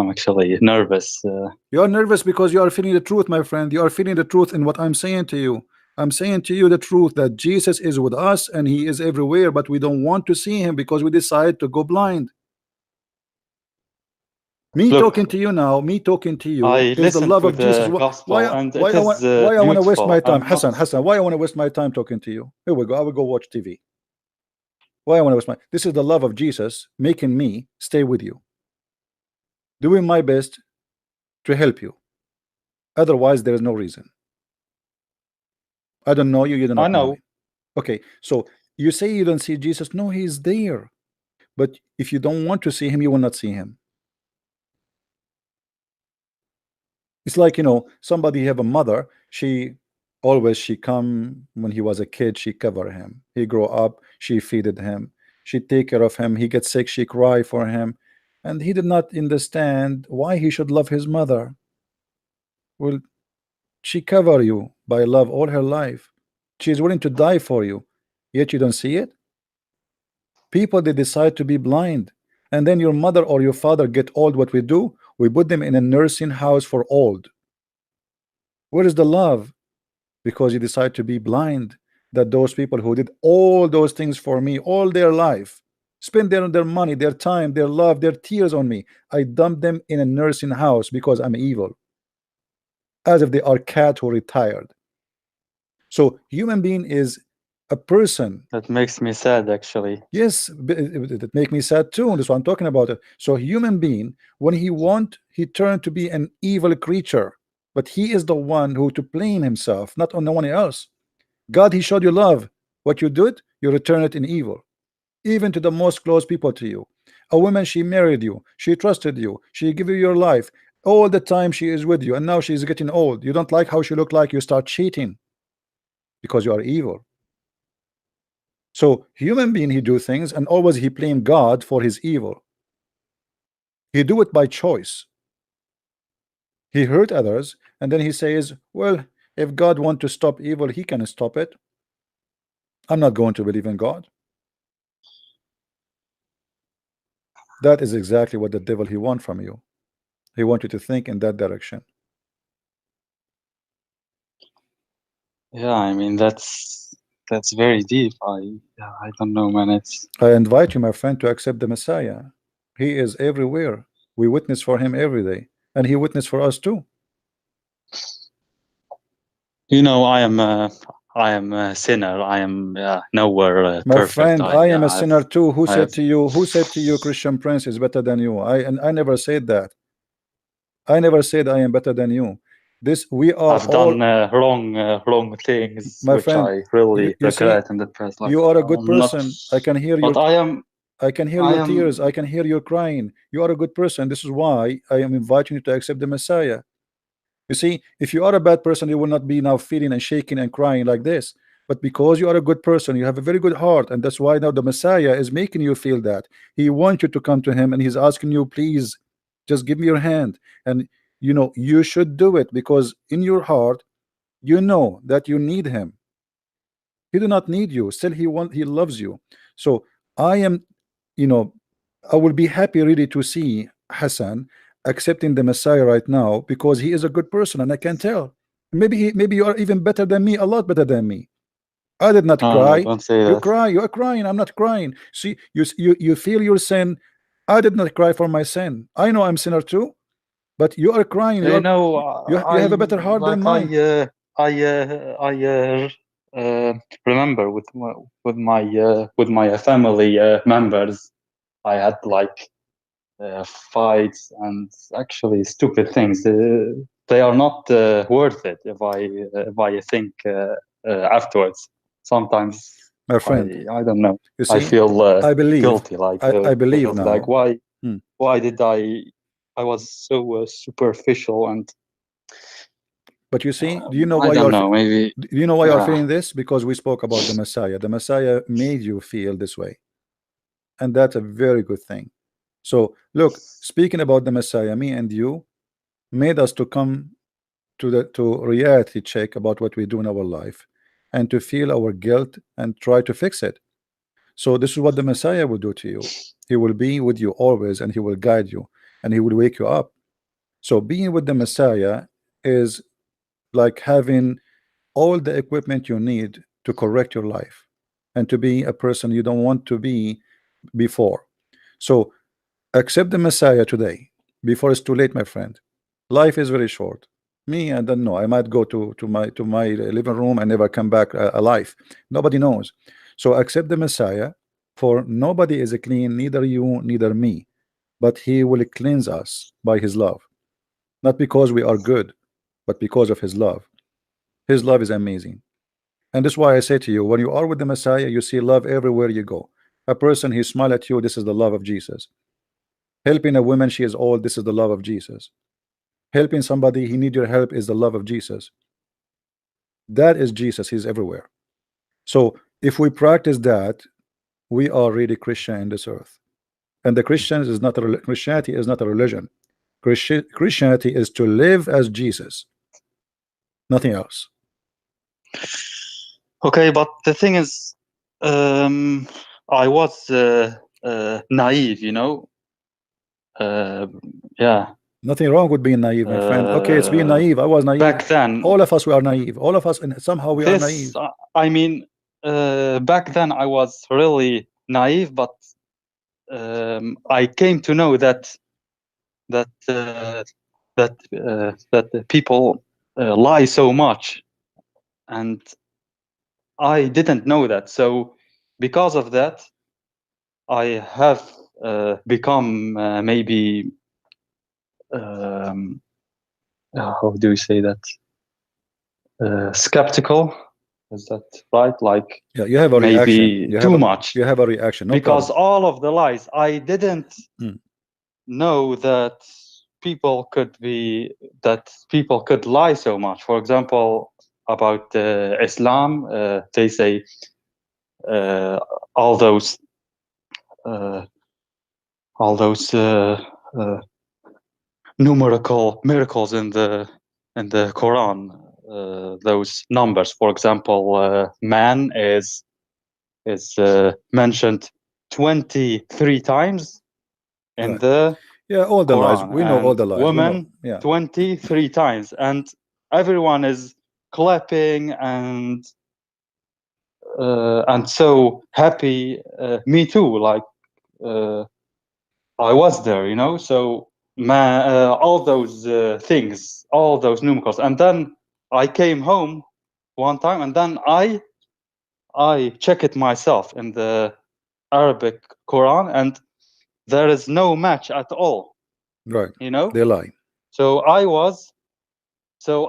[SPEAKER 2] actually nervous.
[SPEAKER 1] You are nervous because you are feeling the truth, my friend. You are feeling the truth in what I'm saying to you. I'm saying to you the truth that Jesus is with us and he is everywhere, but we don't want to see him because we decide to go blind. Me talking to you now, me talking to you is the love of Jesus. Why I want to waste my time, Hassan, why I want to waste my time talking to you? Here we go. I will go watch TV. Why I want to waste my, this is the love of Jesus making me stay with you, doing my best to help you. Otherwise there is no reason. I don't know you, you don't know me. Okay, so you say you don't see Jesus. No, he's there, but if you don't want to see him, you will not see him. It's like, you know, somebody have a mother, she come when he was a kid, she cover him, he grow up, she feeded him, she take care of him, he gets sick, she cry for him, and he did not understand why he should love his mother. Well, she cover you by love all her life, she is willing to die for you, yet you don't see it. People, they decide to be blind, and then your mother or your father get old. What we do, we put them in a nursing house for old. Where is the love? Because you decide to be blind. That those people who did all those things for me all their life, spend their money, their time, their love, their tears on me, I dump them in a nursing house because I'm evil, as if they are cat who retired. So human being is a person.
[SPEAKER 2] That makes me sad, actually.
[SPEAKER 1] Yes, it make me sad too. That's what I'm talking about. So human being, when he want, he turned to be an evil creature, but he is the one who to blame himself, not on no one else. God, he showed you love. What you did, you return it in evil, even to the most close people to you. A woman, she married you, she trusted you, she gave you your life. All the time she is with you, and now she's getting old. You don't like how she looked like, you start cheating because you are evil. So human being, he do things and always he blame God for his evil. He do it by choice. He hurt others and then he says, well, if God want to stop evil, he can stop it. I'm not going to believe in God. That is exactly what the devil he want from you. He want you to think in that direction.
[SPEAKER 2] Yeah, I mean that's very deep. I don't know, man.
[SPEAKER 1] I invite you, my friend, to accept the Messiah. He is everywhere. We witness for him every day, and he witnessed for us too.
[SPEAKER 2] You know, I am a sinner. I am nowhere
[SPEAKER 1] My
[SPEAKER 2] perfect.
[SPEAKER 1] friend, I am a sinner too. Who said to you Christian Prince is better than you? I never said that. I never said I am better than you. We are
[SPEAKER 2] I've
[SPEAKER 1] all
[SPEAKER 2] done wrong things,
[SPEAKER 1] my
[SPEAKER 2] which
[SPEAKER 1] friend.
[SPEAKER 2] I really
[SPEAKER 1] You see,
[SPEAKER 2] regret in the past. Like,
[SPEAKER 1] you are a good
[SPEAKER 2] I'm not,
[SPEAKER 1] person. I can hear your
[SPEAKER 2] but
[SPEAKER 1] I can hear your tears. I can hear you crying. You are a good person. This is why I am inviting you to accept the Messiah. You see, if you are a bad person, you will not be now feeling and shaking and crying like this. But because you are a good person, you have a very good heart, and that's why now the Messiah is making you feel that. He wants you to come to him, and he's asking you, please, just give me your hand. And you know, you should do it because in your heart, you know that you need him. He do not need you. Still, he loves you. So I am, you know, I will be happy really to see Hassan accepting the Messiah right now because he is a good person, and I can tell. Maybe you are even better than me, a lot better than me. I did not cry.
[SPEAKER 2] don't say
[SPEAKER 1] You
[SPEAKER 2] that.
[SPEAKER 1] cry. You are crying. I'm not crying. See, you feel your sin. I did not cry for my sin. I know I'm sinner too, but you are crying. You have a better heart than mine.
[SPEAKER 2] I remember with my family members, I had like fights and actually stupid things. They are not worth it if I think afterwards. Sometimes
[SPEAKER 1] My friend,
[SPEAKER 2] I don't know.
[SPEAKER 1] you see,
[SPEAKER 2] I feel
[SPEAKER 1] I believe,
[SPEAKER 2] guilty. Like
[SPEAKER 1] I believe now.
[SPEAKER 2] like why did I was so superficial and.
[SPEAKER 1] But you see, do you know why
[SPEAKER 2] I don't know, maybe.
[SPEAKER 1] Do you know why you are feeling this? Because we spoke about the Messiah. The Messiah made you feel this way, and that's a very good thing. So look, speaking about the Messiah, me and you made us to come to reality check about what we do in our life and to feel our guilt and try to fix it. So this is what the Messiah will do to you. He will be with you always, and he will guide you, and he will wake you up. So being with the Messiah is like having all the equipment you need to correct your life and to be a person you don't want to be before. So accept the Messiah today before it's too late, my friend. Life is very short. Me, I don't know. I might go to my living room and never come back alive. Nobody knows. So accept the Messiah, for nobody is clean, neither you, neither me, but he will cleanse us by his love, not because we are good, but because of his love. His love is amazing. And that's why I say to you, when you are with the Messiah, you see love everywhere you go. A person, he smile at you, this is the love of Jesus. Helping a woman, she is old, this is the love of Jesus. Helping somebody, he need your help, is the love of Jesus. That is Jesus, he's everywhere. So if we practice that, we are really Christian in this earth. And the Christians is not a Christianity is not a religion. Christianity is to live as Jesus, nothing else.
[SPEAKER 2] Okay, but the thing is, I was naive, you know. Yeah.
[SPEAKER 1] Nothing wrong with being naive, my friend. Okay, it's being naive. I was naive.
[SPEAKER 2] Back then,
[SPEAKER 1] all of us, we are naive. All of us, and somehow we are naive.
[SPEAKER 2] I mean, back then I was really naive, but I came to know that people lie so much, and I didn't know that. So because of that, I have become maybe how do you say that? Skeptical. Is that right? Like,
[SPEAKER 1] yeah, you have a
[SPEAKER 2] maybe
[SPEAKER 1] reaction.
[SPEAKER 2] Too much.
[SPEAKER 1] You have a reaction. No
[SPEAKER 2] because
[SPEAKER 1] problem.
[SPEAKER 2] all of the lies, I didn't know that people could lie so much. For example, about Islam, they say all those numerical miracles in the Quran. Those numbers, for example, man is mentioned 23 times in
[SPEAKER 1] Right.
[SPEAKER 2] the
[SPEAKER 1] Yeah, all the lies.
[SPEAKER 2] Quran,
[SPEAKER 1] We know all
[SPEAKER 2] and
[SPEAKER 1] the lies. We know.
[SPEAKER 2] women
[SPEAKER 1] Yeah.
[SPEAKER 2] 23 times, and everyone is clapping and so happy. Me too. Like I was there, you know. So all those things, all those numerals, and then I came home one time, and then I check it myself in the Arabic Quran, and there is no match at all.
[SPEAKER 1] Right.
[SPEAKER 2] You know,
[SPEAKER 1] They lie.
[SPEAKER 2] so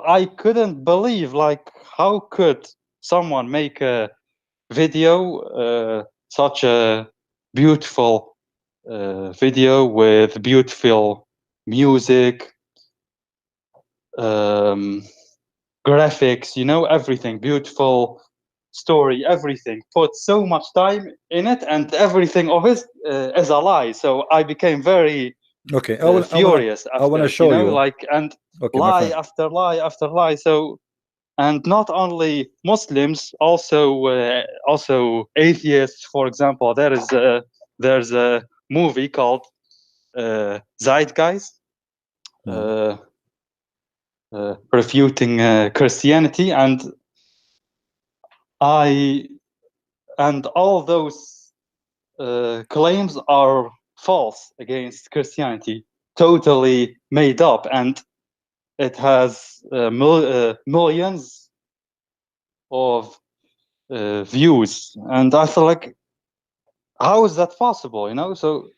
[SPEAKER 2] I couldn't believe, like, how could someone make a video, such a beautiful video with beautiful music, graphics, you know, everything, beautiful story, everything, put so much time in it, and everything of it is a lie. So I became very
[SPEAKER 1] Okay.
[SPEAKER 2] furious
[SPEAKER 1] I wanna
[SPEAKER 2] after,
[SPEAKER 1] show
[SPEAKER 2] you know,
[SPEAKER 1] you.
[SPEAKER 2] like, and
[SPEAKER 1] Okay, my
[SPEAKER 2] lie
[SPEAKER 1] friend.
[SPEAKER 2] after lie after lie. So, and not only Muslims, also atheists. For example, there's a movie called Zeitgeist, refuting Christianity, and all those claims are false against Christianity, totally made up, and it has millions of views. And I feel like, how is that possible? You know, so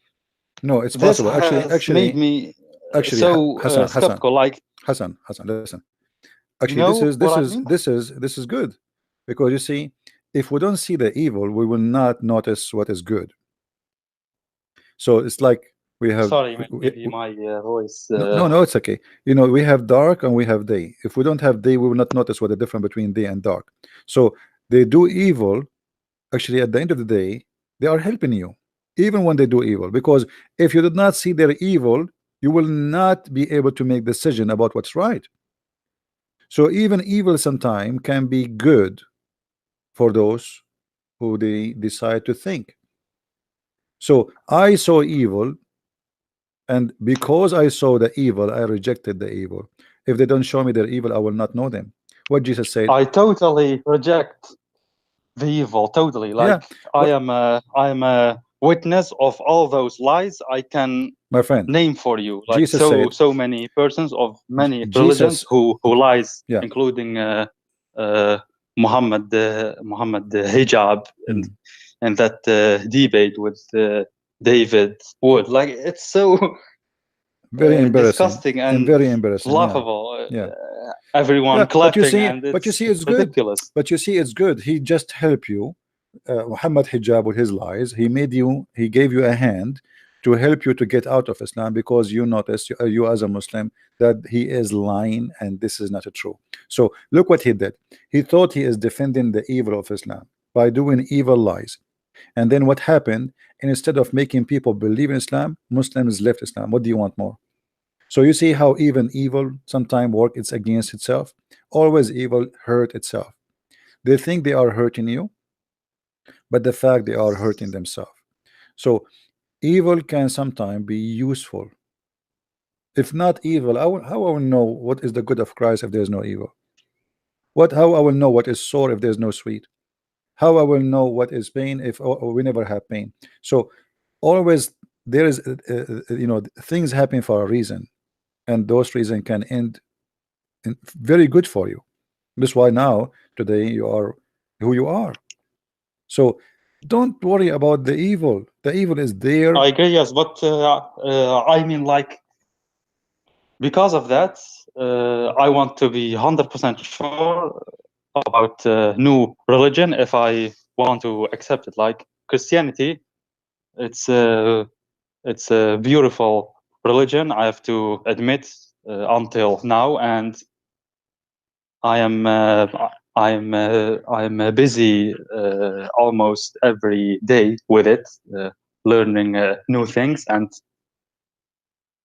[SPEAKER 1] No, it's
[SPEAKER 2] this
[SPEAKER 1] possible.
[SPEAKER 2] has made me so
[SPEAKER 1] Hassan,
[SPEAKER 2] skeptical. Like,
[SPEAKER 1] Hassan, listen.
[SPEAKER 2] you
[SPEAKER 1] Actually,
[SPEAKER 2] know what I mean?
[SPEAKER 1] this is good, because you see, if we don't see the evil, we will not notice what is good. So it's like we have
[SPEAKER 2] Sorry, maybe my voice.
[SPEAKER 1] no, it's okay. You know, we have dark and we have day. If we don't have day, we will not notice what the difference between day and dark. So they do evil. Actually, at the end of the day, they are helping you, even when they do evil, because if you did not see their evil, you will not be able to make decision about what's right. So even evil sometime can be good for those who they decide to think. So I saw evil, and because I saw the evil, I rejected the evil. If they don't show me their evil, I will not know them. What Jesus said.
[SPEAKER 2] I totally reject the evil. Totally. Like,
[SPEAKER 1] Yeah.
[SPEAKER 2] I am a witness of all those lies. I can
[SPEAKER 1] My friend,
[SPEAKER 2] name for you, like,
[SPEAKER 1] Jesus said,
[SPEAKER 2] so many persons of many
[SPEAKER 1] Jesus,
[SPEAKER 2] religions who lies,
[SPEAKER 1] yeah,
[SPEAKER 2] including Muhammad hijab, and that debate with David Wood. Like, it's so
[SPEAKER 1] very embarrassing
[SPEAKER 2] disgusting and
[SPEAKER 1] very embarrassing.
[SPEAKER 2] laughable.
[SPEAKER 1] Yeah.
[SPEAKER 2] Everyone clapping, and
[SPEAKER 1] But you
[SPEAKER 2] it's
[SPEAKER 1] see, it's
[SPEAKER 2] ridiculous.
[SPEAKER 1] good. But you see, it's good. He just helped you. Muhammad hijab with his lies. He gave you a hand to help you to get out of Islam, because you notice, you as a Muslim, that he is lying and this is not true. So look what he did. He thought he is defending the evil of Islam by doing evil lies. And then what happened? And instead of making people believe in Islam, Muslims left Islam. What do you want more? So you see how even evil sometimes work, it's against itself. Always evil hurt itself. They think they are hurting you, but the fact they are hurting themselves. So evil can sometimes be useful. If not evil, how I will know what is the good of Christ if there is no evil? How I will know what is sore if there is no sweet? How I will know what is pain if we never have pain? So always there is you know, things happen for a reason, and those reasons can end in very good for you. That's why now today you are who you are. So don't worry about the evil. The evil is there.
[SPEAKER 2] I agree, yes, but I mean, like, because of that, I want to be 100% sure about new religion if I want to accept it. Like Christianity, it's a beautiful religion, I have to admit, until now, and I am busy almost every day with it, learning new things, and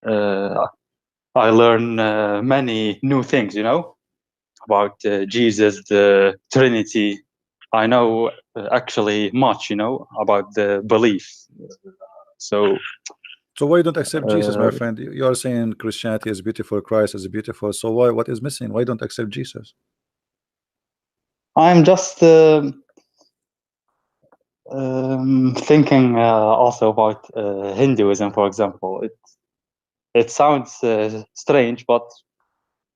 [SPEAKER 2] I learn many new things, you know, about Jesus, the Trinity. I know actually much, you know, about the belief. So
[SPEAKER 1] why you don't accept Jesus, my friend? You are saying Christianity is beautiful, Christ is beautiful. So why? What is missing? Why don't accept Jesus?
[SPEAKER 2] I'm just thinking also about Hinduism, for example. It sounds strange, but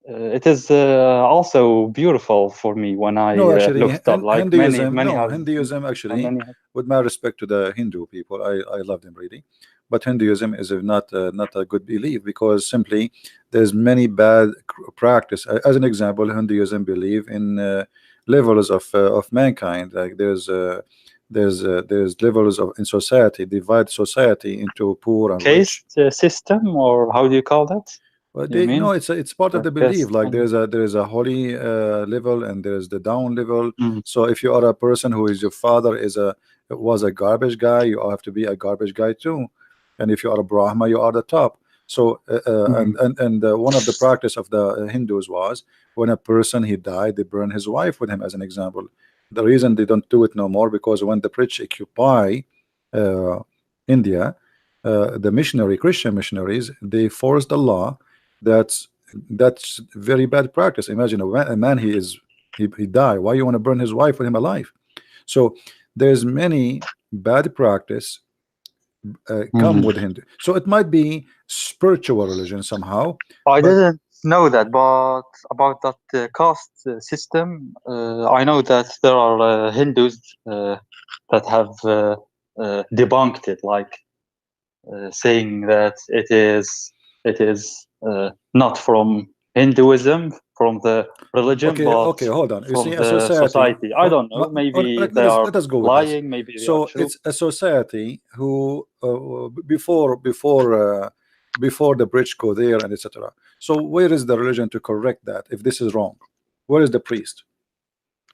[SPEAKER 2] it is also beautiful for me when I
[SPEAKER 1] No, actually,
[SPEAKER 2] looked up. Like
[SPEAKER 1] Hinduism.
[SPEAKER 2] many
[SPEAKER 1] No,
[SPEAKER 2] have,
[SPEAKER 1] Hinduism. Actually,
[SPEAKER 2] many.
[SPEAKER 1] with my respect to the Hindu people, I love them really, but Hinduism is not a good belief, because simply there's many bad practice. As an example, Hinduism believe in levels of mankind. Like there's levels of in society, divide society into poor and rich.
[SPEAKER 2] Caste system, or how do you call that?
[SPEAKER 1] Well,
[SPEAKER 2] You mean?
[SPEAKER 1] no, it's part of the belief. Like there's a holy level, and there's the down level. So if you are a person who is, your father was a garbage guy, you have to be a garbage guy too. And if you are a Brahma, you are the top. So and one of the practice of the Hindus was, when a person he died, they burn his wife with him, as an example. The reason they don't do it no more, because when the British occupy India, the Christian missionaries, they forced the law. That's very bad practice. Imagine a man, he died. Why you want to burn his wife with him alive? So there's many bad practice come with Hindu. So it might be spiritual religion somehow.
[SPEAKER 2] I didn't know that, but about that caste system, I know that there are Hindus that have debunked it, like saying that it is not from Hinduism, from the religion,
[SPEAKER 1] Okay,
[SPEAKER 2] but
[SPEAKER 1] okay, hold on. You
[SPEAKER 2] from
[SPEAKER 1] see, a
[SPEAKER 2] the society. I don't know. Maybe
[SPEAKER 1] let
[SPEAKER 2] they are
[SPEAKER 1] us go with
[SPEAKER 2] lying.
[SPEAKER 1] this.
[SPEAKER 2] Maybe they are
[SPEAKER 1] So
[SPEAKER 2] true.
[SPEAKER 1] it's a society who before the bridge go there and etc. So where is the religion to correct that if this is wrong? Where is the priest?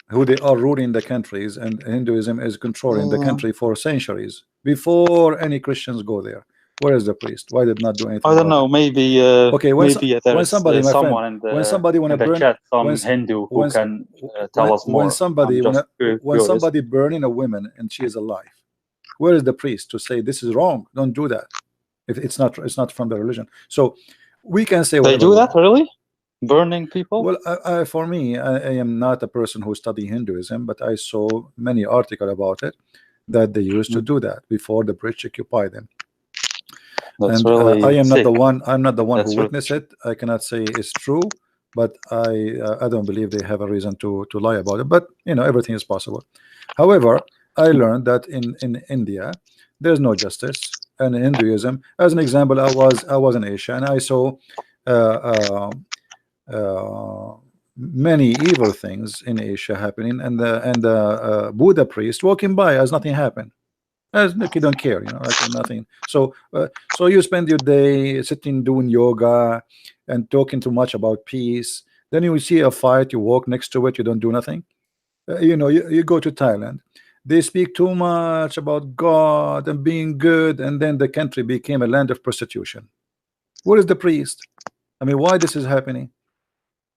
[SPEAKER 1] Who they are ruling the countries, and Hinduism is controlling the country for centuries before any Christians go there. Where is the priest? Why did not do anything?
[SPEAKER 2] I don't know. Maybe
[SPEAKER 1] okay,
[SPEAKER 2] maybe
[SPEAKER 1] when somebody, my friend,
[SPEAKER 2] someone in the
[SPEAKER 1] when somebody want to burn
[SPEAKER 2] chat, some Hindu who can tell us more.
[SPEAKER 1] When somebody when
[SPEAKER 2] curious.
[SPEAKER 1] somebody burning a woman and she is alive, where is the priest to say this is wrong? Don't do that. If it's not from the religion. So we can say
[SPEAKER 2] they do that, really? Burning people?
[SPEAKER 1] Well, for me, I am not a person who study Hinduism, but I saw many articles about it that they used to do that before the British occupied them.
[SPEAKER 2] That's
[SPEAKER 1] and
[SPEAKER 2] really
[SPEAKER 1] I am
[SPEAKER 2] sick.
[SPEAKER 1] not the one. I'm not the one
[SPEAKER 2] That's
[SPEAKER 1] who witnessed it. I cannot say it's true, but I don't believe they have a reason to lie about it. But you know, everything is possible. However, I learned that in India there's no justice, and in Hinduism, as an example, I was in Asia and I saw many evil things in Asia happening, and the Buddha priest walking by as nothing happened. As like you don't care, you know, like nothing. So so you spend your day sitting doing yoga and talking too much about peace. Then you see a fight, you walk next to it, you don't do nothing. You know, you go to Thailand, they speak too much about God and being good, and then the country became a land of prostitution. Where is the priest? I mean, why this is happening?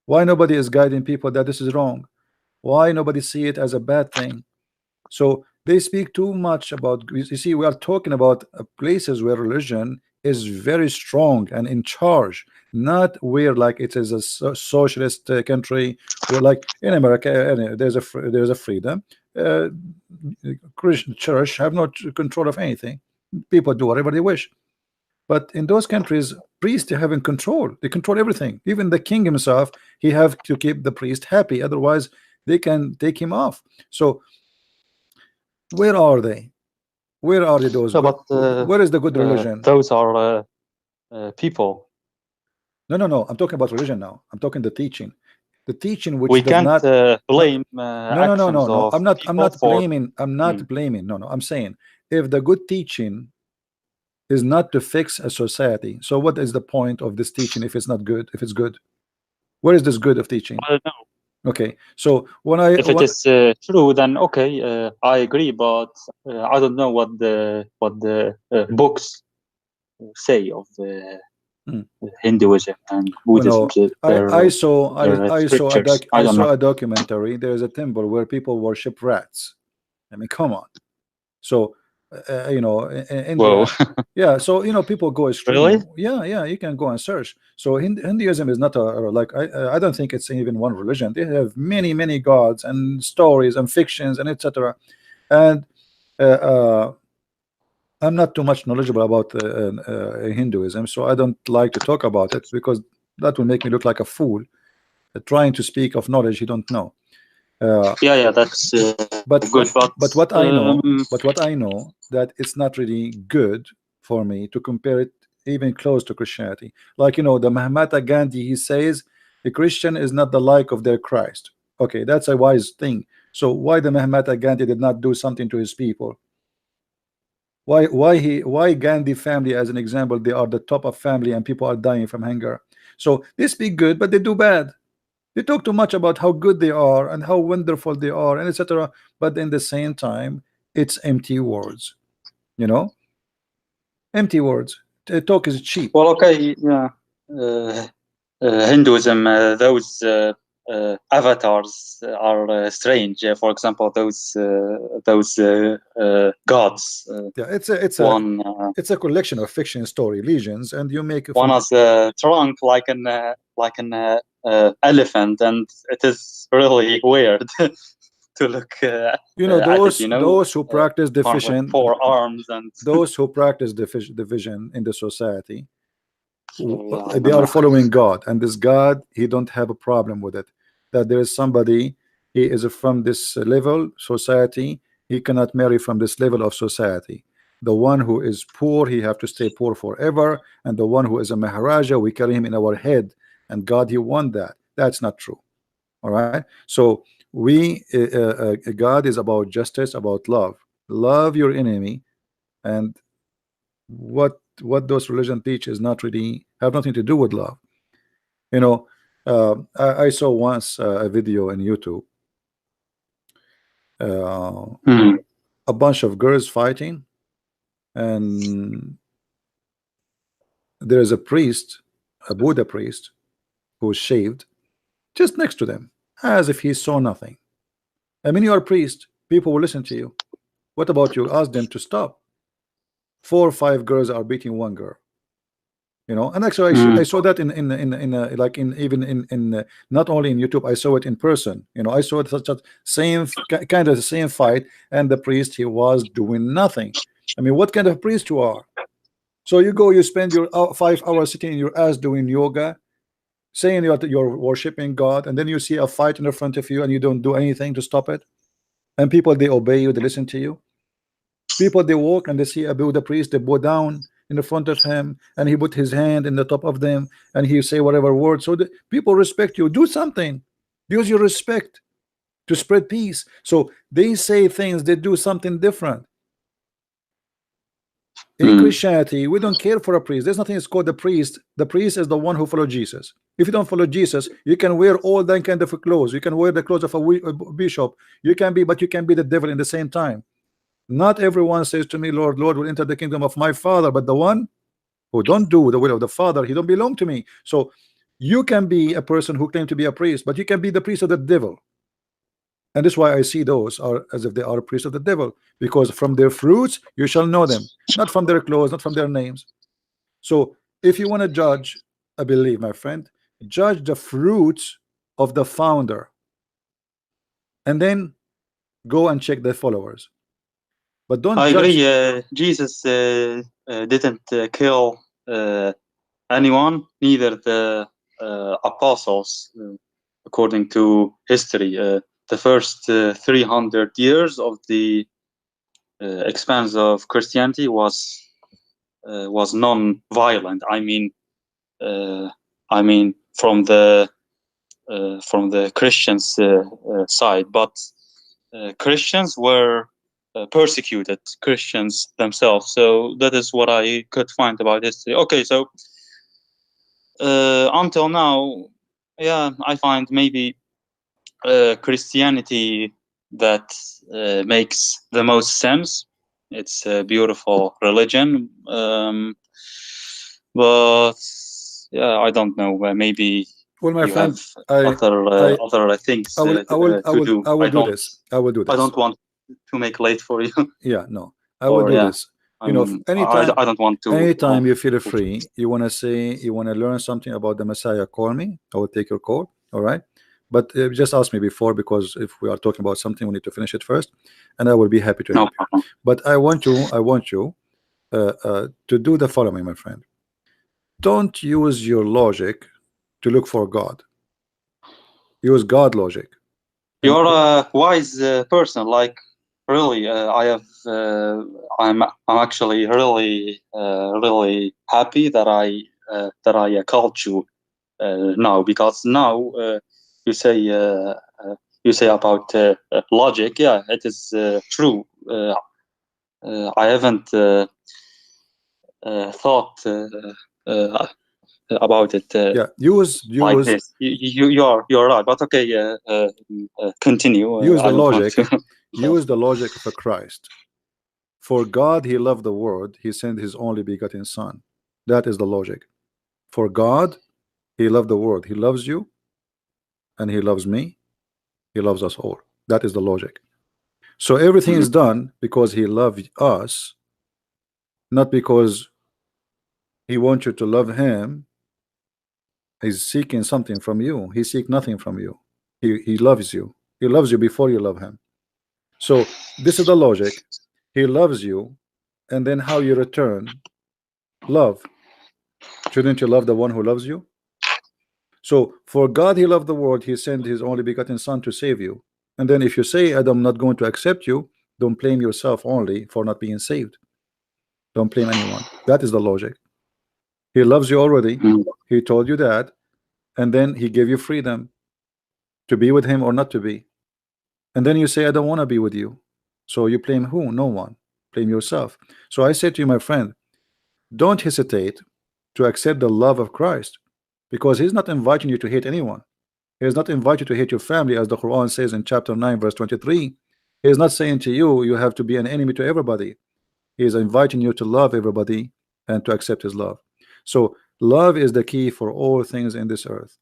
[SPEAKER 1] Why nobody is guiding people that this is wrong? Why nobody see it as a bad thing? So they speak too much about, you see, we are talking about places where religion is very strong and in charge, not where like it is a socialist country, where like in America there's a freedom. Christian church have no control of anything. People do whatever they wish. But in those countries, priests have in control. They control everything. Even the king himself, he have to keep the priest happy. Otherwise, they can take him off. So where are they? Where are they? Those? Where is the good religion?
[SPEAKER 2] Those are people.
[SPEAKER 1] No. I'm talking about religion now. I'm talking the teaching. The teaching which
[SPEAKER 2] we
[SPEAKER 1] does
[SPEAKER 2] can't
[SPEAKER 1] not
[SPEAKER 2] blame.
[SPEAKER 1] No. I'm not.
[SPEAKER 2] I'm not.
[SPEAKER 1] I'm not blaming. I'm not blaming. No. I'm saying if the good teaching, if the good teaching which does not, no, no, no, no, I'm not. I'm not blaming. I'm not blaming. No, no. I'm saying if the good teaching, I'm not. I'm not blaming. I'm not blaming. No, no. I'm saying if the good teaching, if the good teaching which does not is not to fix a society. So what is the point of this teaching if it's not good? If it's good, where is this good of teaching?
[SPEAKER 2] I don't know.
[SPEAKER 1] Okay, so
[SPEAKER 2] If it is true, then okay, I agree. But I don't know what the books say of Hinduism and Buddhism.
[SPEAKER 1] I saw
[SPEAKER 2] a
[SPEAKER 1] documentary. There is a temple where people worship rats. I mean, come on. So you know, in India, yeah. So you know, people go extreme.
[SPEAKER 2] Really?
[SPEAKER 1] Yeah. You can go and search. So Hinduism is not like I don't think it's even one religion. They have many gods and stories and fictions and etc. And I'm not too much knowledgeable about Hinduism, so I don't like to talk about it because that will make me look like a fool trying to speak of knowledge you don't know.
[SPEAKER 2] Yeah, that's
[SPEAKER 1] but
[SPEAKER 2] good.
[SPEAKER 1] But what I know that it's not really good for me to compare it even close to Christianity. Like, you know, the Mahatma Gandhi, he says the Christian is not the like of their Christ. Okay, that's a wise thing. So why the Mahatma Gandhi did not do something to his people? Why Gandhi family, as an example, they are the top of family and people are dying from hunger? So they speak good, but they do bad. They talk too much about how good they are and how wonderful they are and etc. But in the same time, it's empty words. You know, empty words. Talk is cheap.
[SPEAKER 2] Well, okay, yeah. Hinduism, those avatars are strange. For example, those gods.
[SPEAKER 1] Yeah, it's a collection of fiction story legions, and you make
[SPEAKER 2] one has a trunk like an elephant, and it is really weird to look.
[SPEAKER 1] You know, those who practice division,
[SPEAKER 2] 4 arms, and
[SPEAKER 1] those who practice division in the society, they are following God, and this God, he don't have a problem with it. That there is somebody, he is from this level society, he cannot marry from this level of society. The one who is poor, he have to stay poor forever, and the one who is a Maharaja, we carry him in our head, and God, he want that. That's not true. All right. So we God is about justice, about love your enemy, and what those religion teach is not really have nothing to do with love. You know, I saw once a video in YouTube, a bunch of girls fighting, and there's a priest, a Buddha priest, who's shaved just next to them, as if he saw nothing. I mean, you are a priest, people will listen to you. What about you? Ask them to stop. 4 or 5 girls are beating one girl. You know, and actually I saw that in not only in YouTube, I saw it in person. You know, I saw it such a same kind of the same fight, and the priest, he was doing nothing. I mean, what kind of priest you are? So you go, you spend your 5 hours sitting in your ass doing yoga, saying you're worshiping God, and then you see a fight in the front of you and you don't do anything to stop it. And people, they obey you, they listen to you. People, they walk and they see a Buddha priest, they bow down in the front of him, and he put his hand in the top of them, and he say whatever word. So the people respect you. Do something. Use your respect to spread peace. So they say things, they do something different. In Christianity, we don't care for a priest. There's nothing that's called the priest. The priest is the one who follows Jesus. If you don't follow Jesus, you can wear all that kind of clothes. You can wear the clothes of a bishop. You can be, but you can be the devil in the same time. Not everyone says to me, Lord, Lord, will enter the kingdom of my Father, but the one who don't do the will of the Father, he don't belong to me. So you can be a person who claim to be a priest, but you can be the priest of the devil. And that's why I see those are as if they are a priest of the devil, because from their fruits you shall know them, not from their clothes, not from their names. So if you want to judge, I believe, my friend, judge the fruits of the founder, and then go and check the followers. But don't
[SPEAKER 2] I
[SPEAKER 1] judge.
[SPEAKER 2] agree. Jesus didn't kill anyone, neither the apostles, according to history. The first 300 years of the expanse of Christianity was non-violent. I mean, from the Christians' side, but Christians were persecuted Christians themselves. So that is what I could find about history. Okay, so until now, yeah, I find maybe Christianity that makes the most sense. It's a beautiful religion, but yeah, I don't know. Maybe
[SPEAKER 1] Well, my
[SPEAKER 2] you
[SPEAKER 1] friend,
[SPEAKER 2] have other things
[SPEAKER 1] I will
[SPEAKER 2] do.
[SPEAKER 1] I will do this. I will do this.
[SPEAKER 2] I don't want to make late for you.
[SPEAKER 1] Yeah, no, I will do this. You know, anytime,
[SPEAKER 2] I don't want to.
[SPEAKER 1] anytime you feel free, you want to say, you want to learn something about the Messiah, call me. I will take your call. All right. But just ask me before, because if we are talking about something, we need to finish it first, and I will be happy to help you. But I want you to do the following, my friend. Don't use your logic to look for God. Use God logic.
[SPEAKER 2] You're a wise person. Like, really, I'm actually really happy that I called you now, because now you say about logic. Yeah, it is true. I haven't thought about it.
[SPEAKER 1] Yeah, use
[SPEAKER 2] like this. You're right. But okay, continue.
[SPEAKER 1] Use the logic. Use the logic of a Christ. For God, He loved the world; He sent His only begotten Son. That is the logic. For God, He loved the world. He loves you, and He loves me. He loves us all. That is the logic. So everything is done because He loved us, not because He wants you to love Him. He's seeking something from you. He seeks nothing from you. He loves you. He loves you before you love Him. So this is the logic. He loves you, and then how you return love. Shouldn't you love the one who loves you? So for God, He loved the world. He sent His only begotten Son to save you. And then if you say, I'm not going to accept you, don't blame yourself only for not being saved. Don't blame anyone. That is the logic. He loves you already. He told you that, and then He gave you freedom to be with Him or not to be. And then you say, I don't want to be with you. So you blame who? No one. Blame yourself. So I say to you, my friend, don't hesitate to accept the love of Christ, because He's not inviting you to hate anyone. He is not inviting you to hate your family, as the Quran says in chapter 9 verse 23. He is not saying to you, you have to be an enemy to everybody. He is inviting you to love everybody and to accept His love. So love is the key for all things in this earth.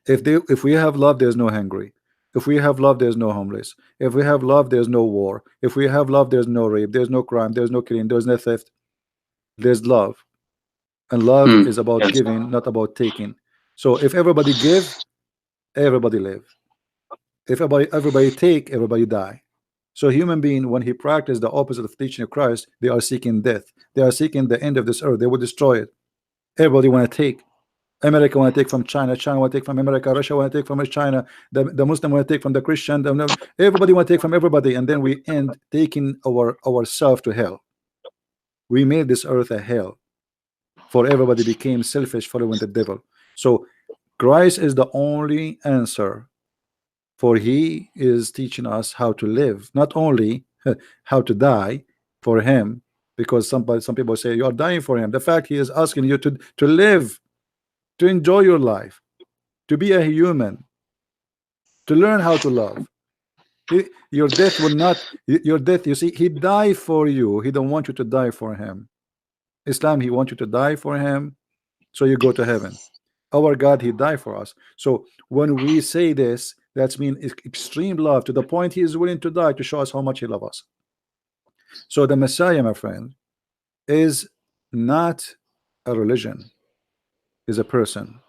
[SPEAKER 1] If we have love, there's no hungry. If we have love, there's no homeless. If we have love, there's no war. If we have love, there's no rape, there's no crime, there's no killing, there's no theft. There's love. And love is about giving, not about taking. So if everybody give, everybody live. If everybody take, everybody die. So human being, when he practice the opposite of teaching of Christ, they are seeking death. They are seeking the end of this earth. They will destroy it. Everybody want to take. America want to take from China. China want to take from America. Russia want to take from China. The Muslim want to take from the Christian. Everybody want to take from everybody, and then we end taking ourselves to hell. We made this earth a hell, for everybody became selfish, following the devil. So Christ is the only answer, for He is teaching us how to live, not only how to die for Him, because some people say you are dying for Him. The fact He is asking you to live, to enjoy your life, to be a human, to learn how to love. Your death will not, your death, you see, He died for you. He don't want you to die for Him. Islam, He wants you to die for Him, so you go to heaven. Our God, He died for us. So when we say this, that means extreme love, to the point He is willing to die to show us how much He loves us. So the Messiah, my friend, is not a religion, is a person,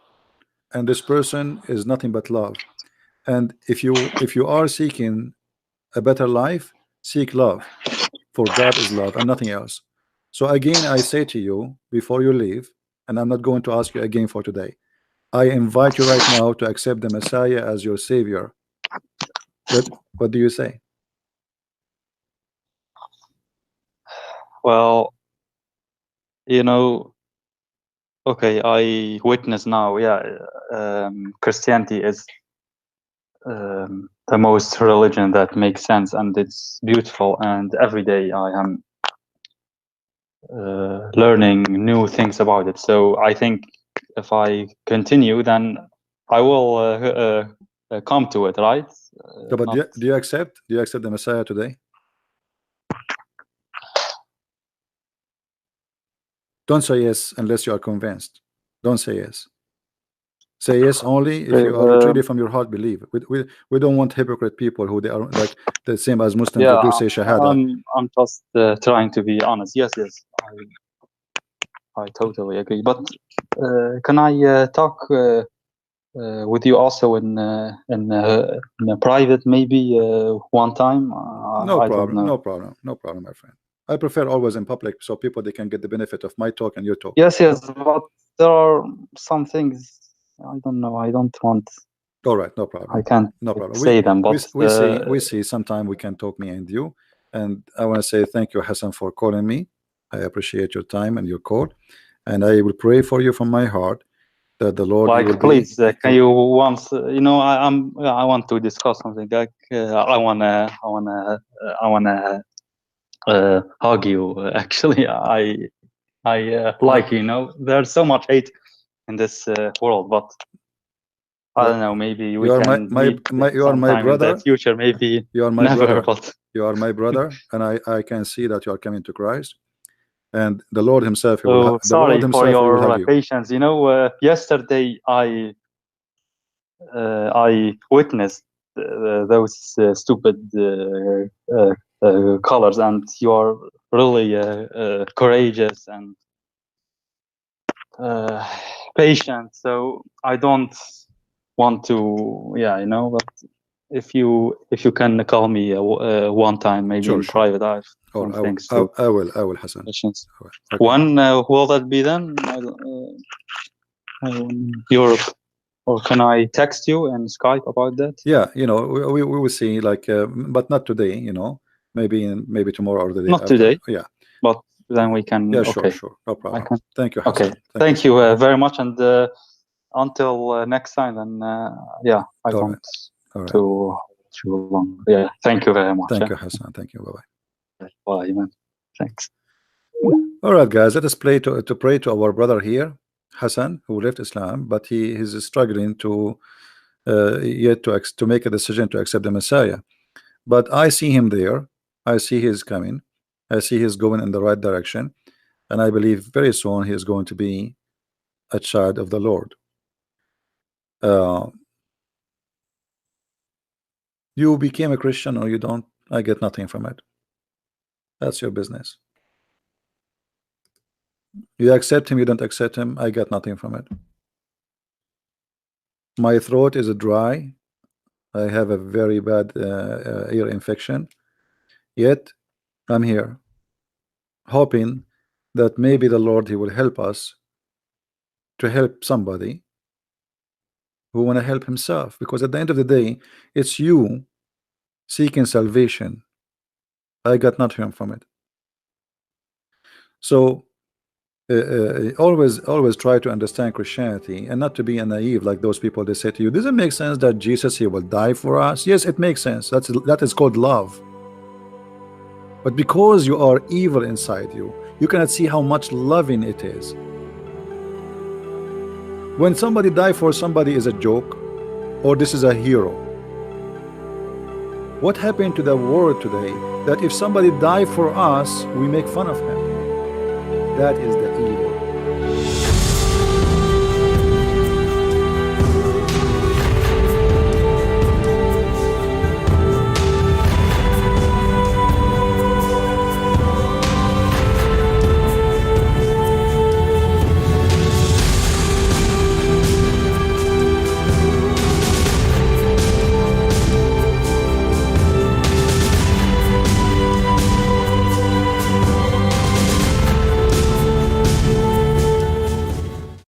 [SPEAKER 1] and this person is nothing but love. And if you are seeking a better life, seek love, for God is love and nothing else. So again, I say to you before you leave, and I'm not going to ask you again for today, I invite you right now to accept the Messiah as your Savior. What do you say?
[SPEAKER 2] Well, okay, I witness now. Yeah, Christianity is the most religion that makes sense, and it's beautiful, and every day I am learning new things about it. So I think if I continue, then I will come to it, right?
[SPEAKER 1] So, but do you accept the Messiah today? Don't say yes unless you are convinced. Don't say yes. Say yes only if you are truly from your heart believe. We don't want hypocrite people who they are like the same as Muslims who do say Shahada.
[SPEAKER 2] I'm just trying to be honest. Yes, I totally agree. But can I talk with you also in a private, maybe one time?
[SPEAKER 1] No problem, no problem, no problem, my friend. I prefer always in public so people they can get the benefit of my talk and your talk.
[SPEAKER 2] Yes, but there are some things I don't know. I don't want.
[SPEAKER 1] All right, no problem.
[SPEAKER 2] I can't
[SPEAKER 1] no problem.
[SPEAKER 2] say them, but
[SPEAKER 1] we see sometime we can talk, me and you. And I want to say thank you, Hassan, for calling me. I appreciate your time and your call, and I will pray for you from my heart that the Lord
[SPEAKER 2] like please can you once I want to discuss something. Like I wanna hug you. Actually, I like, there's so much hate in this world, but I don't know, maybe we can
[SPEAKER 1] you are my brother
[SPEAKER 2] in the future, maybe
[SPEAKER 1] you are my
[SPEAKER 2] never,
[SPEAKER 1] brother,
[SPEAKER 2] but
[SPEAKER 1] you are my brother, and I can see that you are coming to Christ, and the Lord himself
[SPEAKER 2] sorry for your patience. Yesterday I witnessed those stupid colors, and you are really courageous and patient. So I don't want to, but if you can call me one time, maybe in private, I
[SPEAKER 1] will, Hassan.
[SPEAKER 2] Okay. When will that be then? Europe, or can I text you and Skype about that?
[SPEAKER 1] Yeah, we will see, like, but not today. Maybe tomorrow or the day
[SPEAKER 2] not
[SPEAKER 1] after.
[SPEAKER 2] Today.
[SPEAKER 1] Yeah,
[SPEAKER 2] but then we can.
[SPEAKER 1] Yeah,
[SPEAKER 2] okay.
[SPEAKER 1] Sure, no problem. Thank you, Hassan.
[SPEAKER 2] Okay, thank you very much, and until next time. And I don't too long. Yeah, thank you very much.
[SPEAKER 1] Thank you, Hassan. Thank you. Bye-bye.
[SPEAKER 2] Bye, man. Thanks.
[SPEAKER 1] All right, guys, let us pray to our brother here, Hassan, who left Islam, but he is struggling to yet to make a decision to accept the Messiah. But I see him there. I see he is coming. I see he's going in the right direction, and I believe very soon he is going to be a child of the Lord. You became a Christian or you don't, I get nothing from it. That's your business. You accept him, you don't accept him, I get nothing from it. My throat is dry. I have a very bad ear infection. Yet I'm here, hoping that maybe the Lord, he will help us to help somebody who want to help himself, because at the end of the day, it's you seeking salvation. I got nothing from it. So always try to understand Christianity and not to be naive like those people. They say to you, does it make sense that Jesus, he will die for us? Yes, it makes sense. That is called love. But because you are evil inside you, you cannot see how much loving it is. When somebody die for somebody is a joke, or this is a hero. What happened to the world today that if somebody die for us, we make fun of him? That is the evil.